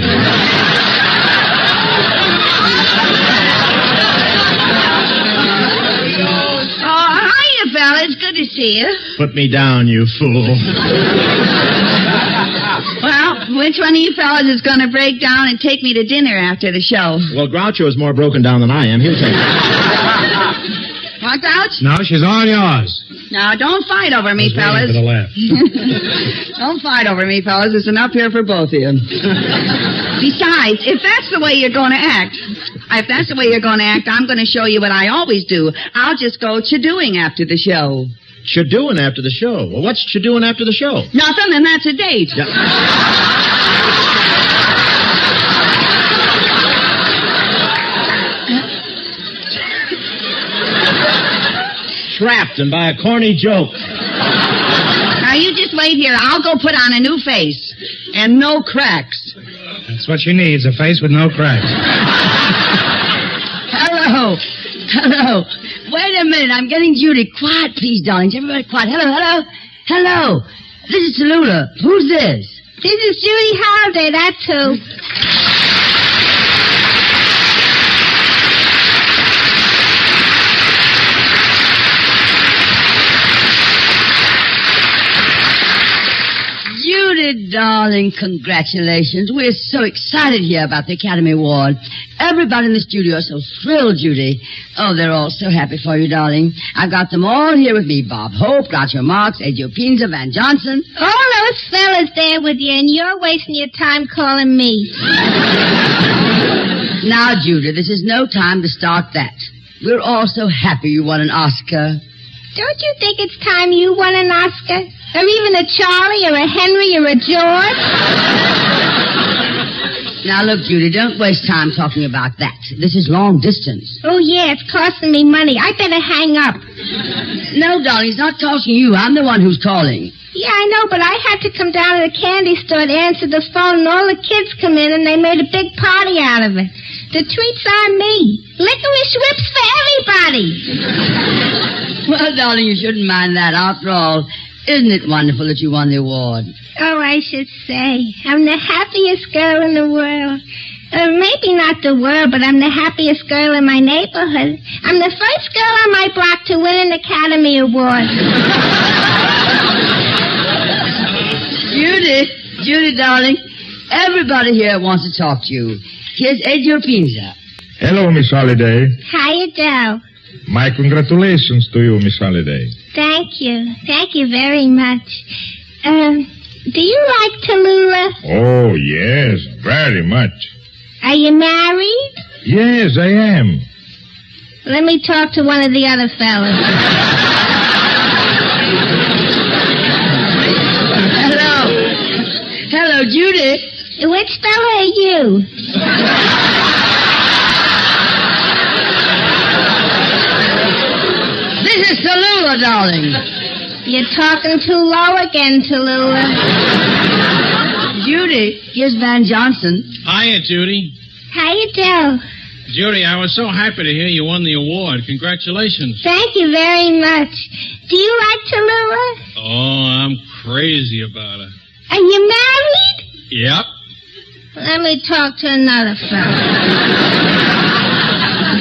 [SPEAKER 15] It's good to see you.
[SPEAKER 14] Put me down, you fool.
[SPEAKER 15] Well, which one of you fellas is going to break down and take me to dinner after the show?
[SPEAKER 14] Well, Groucho is more broken down than I am. He'll take it.
[SPEAKER 15] What, Grouch?
[SPEAKER 11] No, she's all yours.
[SPEAKER 15] Now, don't fight over me, fellas.
[SPEAKER 11] For the left.
[SPEAKER 15] Don't fight over me, fellas. There's enough here for both of you. Besides, if that's the way you're going to act, I'm going to show you what I always do. I'll just go chadooing after the show.
[SPEAKER 14] Chadooing after the show? Well, what's chadooing after the show?
[SPEAKER 15] Nothing, and that's a date.
[SPEAKER 14] Yeah. Trapped and by a corny joke.
[SPEAKER 15] Now, you just wait here. I'll go put on a new face. And no cracks.
[SPEAKER 11] That's what she needs, a face with no cracks.
[SPEAKER 3] Hello. Wait a minute. I'm getting Judy. Quiet, please, darlings. Everybody quiet. Hello. This is Tallulah. Who's this?
[SPEAKER 17] This is Judy Holiday, that's who.
[SPEAKER 3] Judy, darling, congratulations. We're so excited here about the Academy Award. Everybody in the studio is so thrilled, Judy. Oh, they're all so happy for you, darling. I've got them all here with me. Bob Hope, Groucho Marx, Edio Pinza, Van Johnson.
[SPEAKER 17] All those fellas there with you, and you're wasting your time calling me.
[SPEAKER 3] Now, Judy, this is no time to start that. We're all so happy you won an Oscar.
[SPEAKER 17] Don't you think it's time you won an Oscar? Or even a Charlie, or a Henry, or a George?
[SPEAKER 3] Now, look, Judy, don't waste time talking about that. This is long distance.
[SPEAKER 17] Oh, yeah, it's costing me money. I better hang up.
[SPEAKER 3] No, darling, he's not talking to you. I'm the one who's calling.
[SPEAKER 17] Yeah, I know, but I had to come down to the candy store to answer the phone, and all the kids come in, and they made a big party out of it. The treat's on me. Licorice whips for everybody.
[SPEAKER 3] Well, darling, you shouldn't mind that. After all, isn't it wonderful that you won the award?
[SPEAKER 17] Oh, I should say. I'm the happiest girl in the world. Maybe not the world, but I'm the happiest girl in my neighborhood. I'm the first girl on my block to win an Academy Award.
[SPEAKER 3] Judy, darling, everybody here wants to talk to you. Here's Edio Pinza.
[SPEAKER 12] Hello, Miss Holiday.
[SPEAKER 17] How you do?
[SPEAKER 12] My congratulations to you, Miss Holiday.
[SPEAKER 17] Thank you. Thank you very much. Do you like Tallulah?
[SPEAKER 12] Oh, yes, very much.
[SPEAKER 17] Are you married?
[SPEAKER 12] Yes, I am.
[SPEAKER 17] Let me talk to one of the other fellas.
[SPEAKER 3] Hello, Judy.
[SPEAKER 17] Which fella are you?
[SPEAKER 3] This is Tallulah, darling.
[SPEAKER 17] You're talking too low again, Tallulah.
[SPEAKER 3] Judy, here's Van Johnson.
[SPEAKER 5] Hiya, Judy.
[SPEAKER 17] How you do?
[SPEAKER 5] Judy, I was so happy to hear you won the award. Congratulations.
[SPEAKER 17] Thank you very much. Do you like Tallulah?
[SPEAKER 5] Oh, I'm crazy about her.
[SPEAKER 17] Are you married?
[SPEAKER 5] Yep.
[SPEAKER 17] Let me talk to another fella.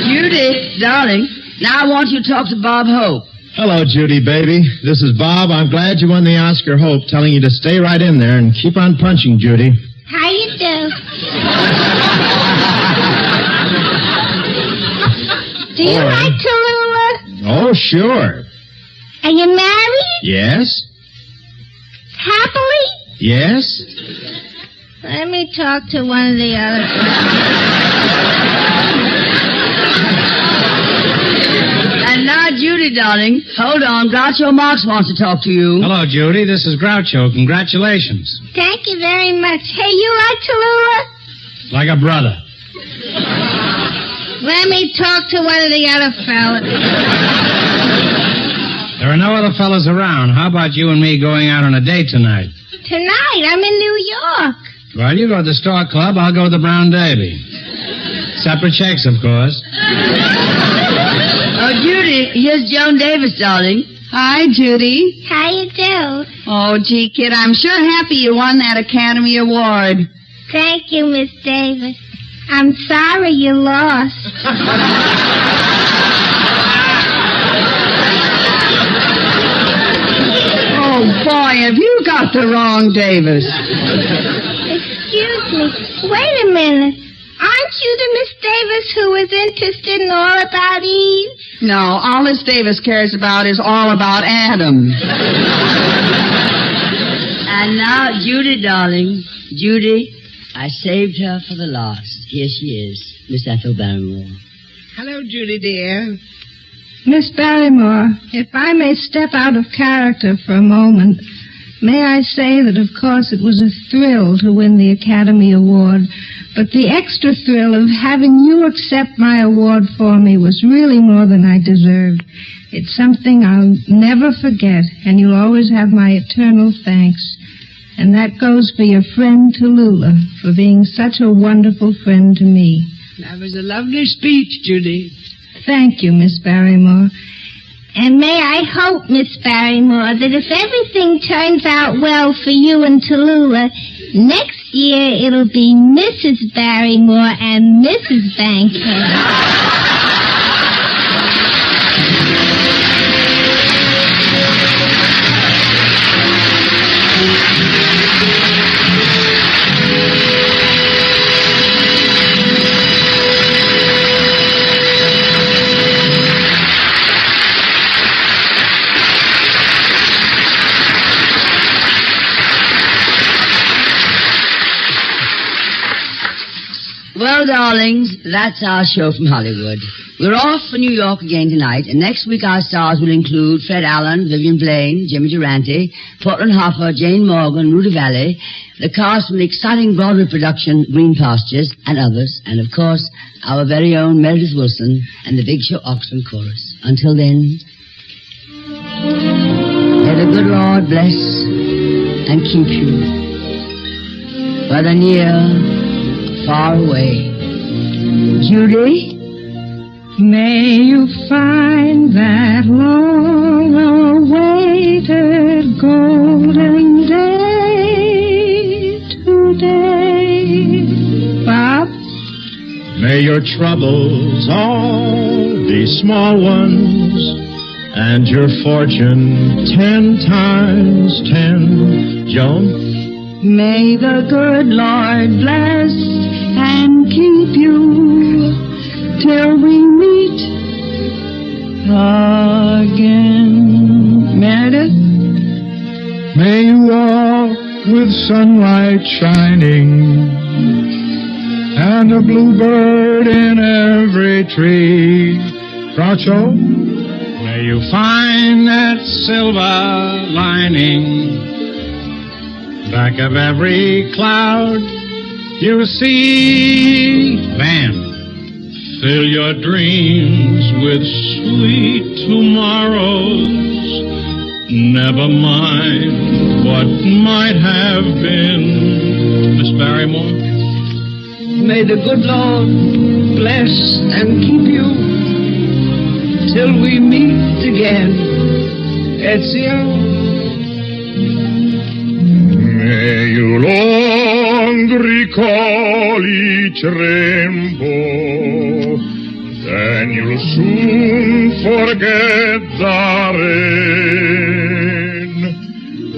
[SPEAKER 3] Judy, darling, now I want you to talk to Bob Hope.
[SPEAKER 14] Hello, Judy, baby. This is Bob. I'm glad you won the Oscar. Hope, telling you to stay right in there and keep on punching, Judy.
[SPEAKER 17] How you do? Do you like Tallulah?
[SPEAKER 14] Oh, sure.
[SPEAKER 17] Are you married?
[SPEAKER 14] Yes?
[SPEAKER 17] Happily?
[SPEAKER 14] Yes?
[SPEAKER 17] Let me talk to one of the other
[SPEAKER 3] And now, Judy, Judy, darling. Hold on. Groucho Marx wants to talk to you.
[SPEAKER 11] Hello, Judy. This is Groucho. Congratulations.
[SPEAKER 17] Thank you very much. Hey, you like Tallulah?
[SPEAKER 11] Like a brother.
[SPEAKER 17] Let me talk to one of the other fellas.
[SPEAKER 11] There are no other fellas around. How about you and me going out on a date tonight?
[SPEAKER 17] Tonight, I'm in New York.
[SPEAKER 11] Well, you go to the Stork Club. I'll go to the Brown Derby. Separate checks, of course.
[SPEAKER 3] Oh, Judy, here's Joan Davis, darling.
[SPEAKER 15] Hi, Judy.
[SPEAKER 17] How you do?
[SPEAKER 15] Oh, gee, kid, I'm sure happy you won that Academy Award.
[SPEAKER 17] Thank you, Miss Davis. I'm sorry you lost.
[SPEAKER 15] Oh, boy, have you got the wrong Davis.
[SPEAKER 17] Excuse me. Wait a minute. Aren't you the Miss Davis who was interested in All About Eve?
[SPEAKER 15] No, all this Davis cares about is all about Adam.
[SPEAKER 3] And now, Judy, darling. Judy, I saved her for the last. Here she is, Miss Ethel Barrymore.
[SPEAKER 13] Hello, Judy, dear.
[SPEAKER 18] Miss Barrymore, if I may step out of character for a moment, may I say that, of course, it was a thrill to win the Academy Award, but the extra thrill of having you accept my award for me was really more than I deserved. It's something I'll never forget, and you'll always have my eternal thanks. And that goes for your friend Tallulah, for being such a wonderful friend to me.
[SPEAKER 13] That was a lovely speech, Judy.
[SPEAKER 18] Thank you, Miss Barrymore.
[SPEAKER 17] And may I hope, Miss Barrymore, that if everything turns out well for you and Tallulah, next year it'll be Mrs. Barrymore and Mrs. Bankhead.
[SPEAKER 3] Well, darlings, that's our show from Hollywood. We're off for New York again tonight, and next week our stars will include Fred Allen, Vivian Blaine, Jimmy Durante, Portland Hopper, Jane Morgan, Rudy Valley, the cast from the exciting Broadway production Green Pastures, and others, and of course, our very own Meredith Wilson and the Big Show Oxford Chorus. Until then, may the good Lord bless and keep you, whether near, far away. Judy?
[SPEAKER 18] May you find that long-awaited golden day today. Bob?
[SPEAKER 7] May your troubles all be small ones, and your fortune 10 times 10. Joan?
[SPEAKER 15] May the good Lord bless and keep you till we meet again. Meredith?
[SPEAKER 12] May you walk with sunlight shining and a bluebird in every tree. Groucho?
[SPEAKER 11] May you find that silver lining back of every cloud you see.
[SPEAKER 5] Van, fill your dreams with sweet tomorrows. Never mind what might have been. Miss Barrymore?
[SPEAKER 13] May the good Lord bless and keep you till we meet again. Ezio?
[SPEAKER 16] May you long recall each rainbow, then you'll soon forget the rain.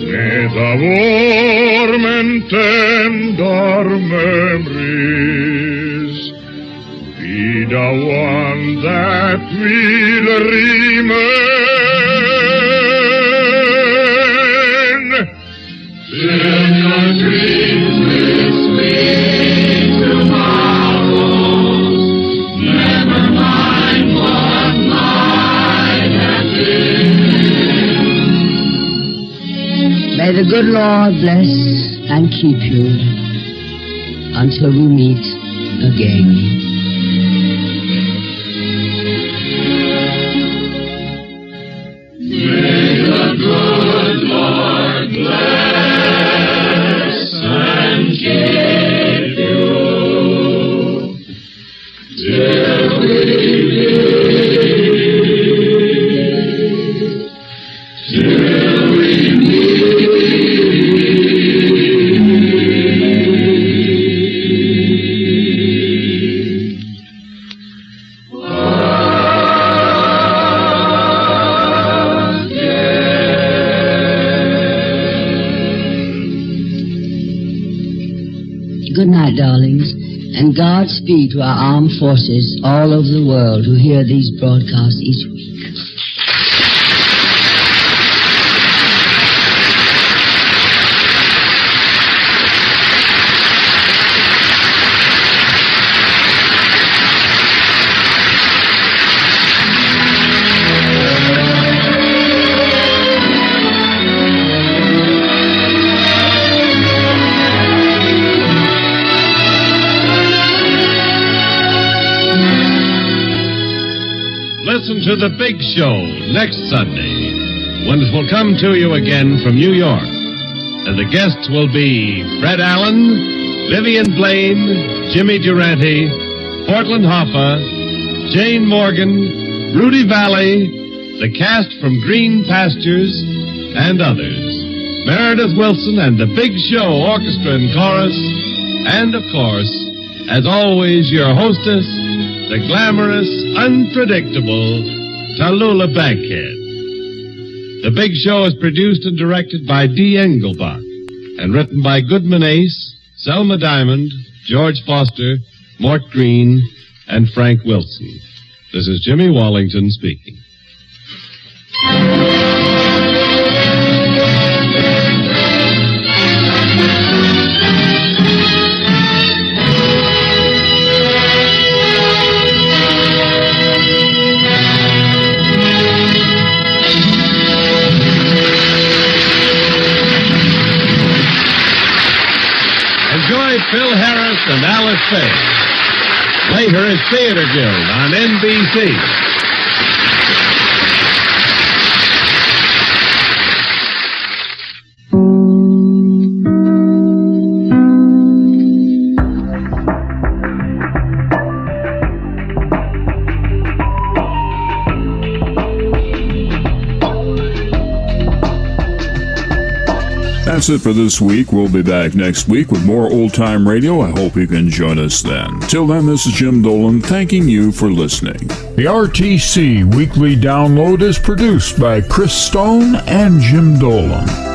[SPEAKER 16] May the warm and tender memories be the one that will remain. Fill your dreams with sweet tomorrows. Never mind what might have been.
[SPEAKER 3] the good Lord bless and keep you until we meet again.
[SPEAKER 8] May the good Lord bless and keep you till we
[SPEAKER 3] Good night, darlings, and Godspeed to our armed forces all over the world who hear these broadcasts each week.
[SPEAKER 6] Listen to The Big Show next Sunday, when it will come to you again from New York. And the guests will be Fred Allen, Vivian Blaine, Jimmy Durante, Portland Hoffa, Jane Morgan, Rudy Valley, the cast from Green Pastures, and others. Meredith Wilson and The Big Show Orchestra and Chorus, and, of course, as always, your hostess, the glamorous, unpredictable Tallulah Bankhead. The Big Show is produced and directed by D. Engelbach and written by Goodman Ace, Selma Diamond, George Foster, Mort Green, and Frank Wilson. This is Jimmy Wallington speaking. Phil Harris and Alice Faye. Later is Theater Guild on NBC.
[SPEAKER 2] That's it for this week. We'll be back next week with more old-time radio. I hope you can join us then. Till then, this is Jim Dolan thanking you for listening. The RTC Weekly Download is produced by Chris Stone and Jim Dolan.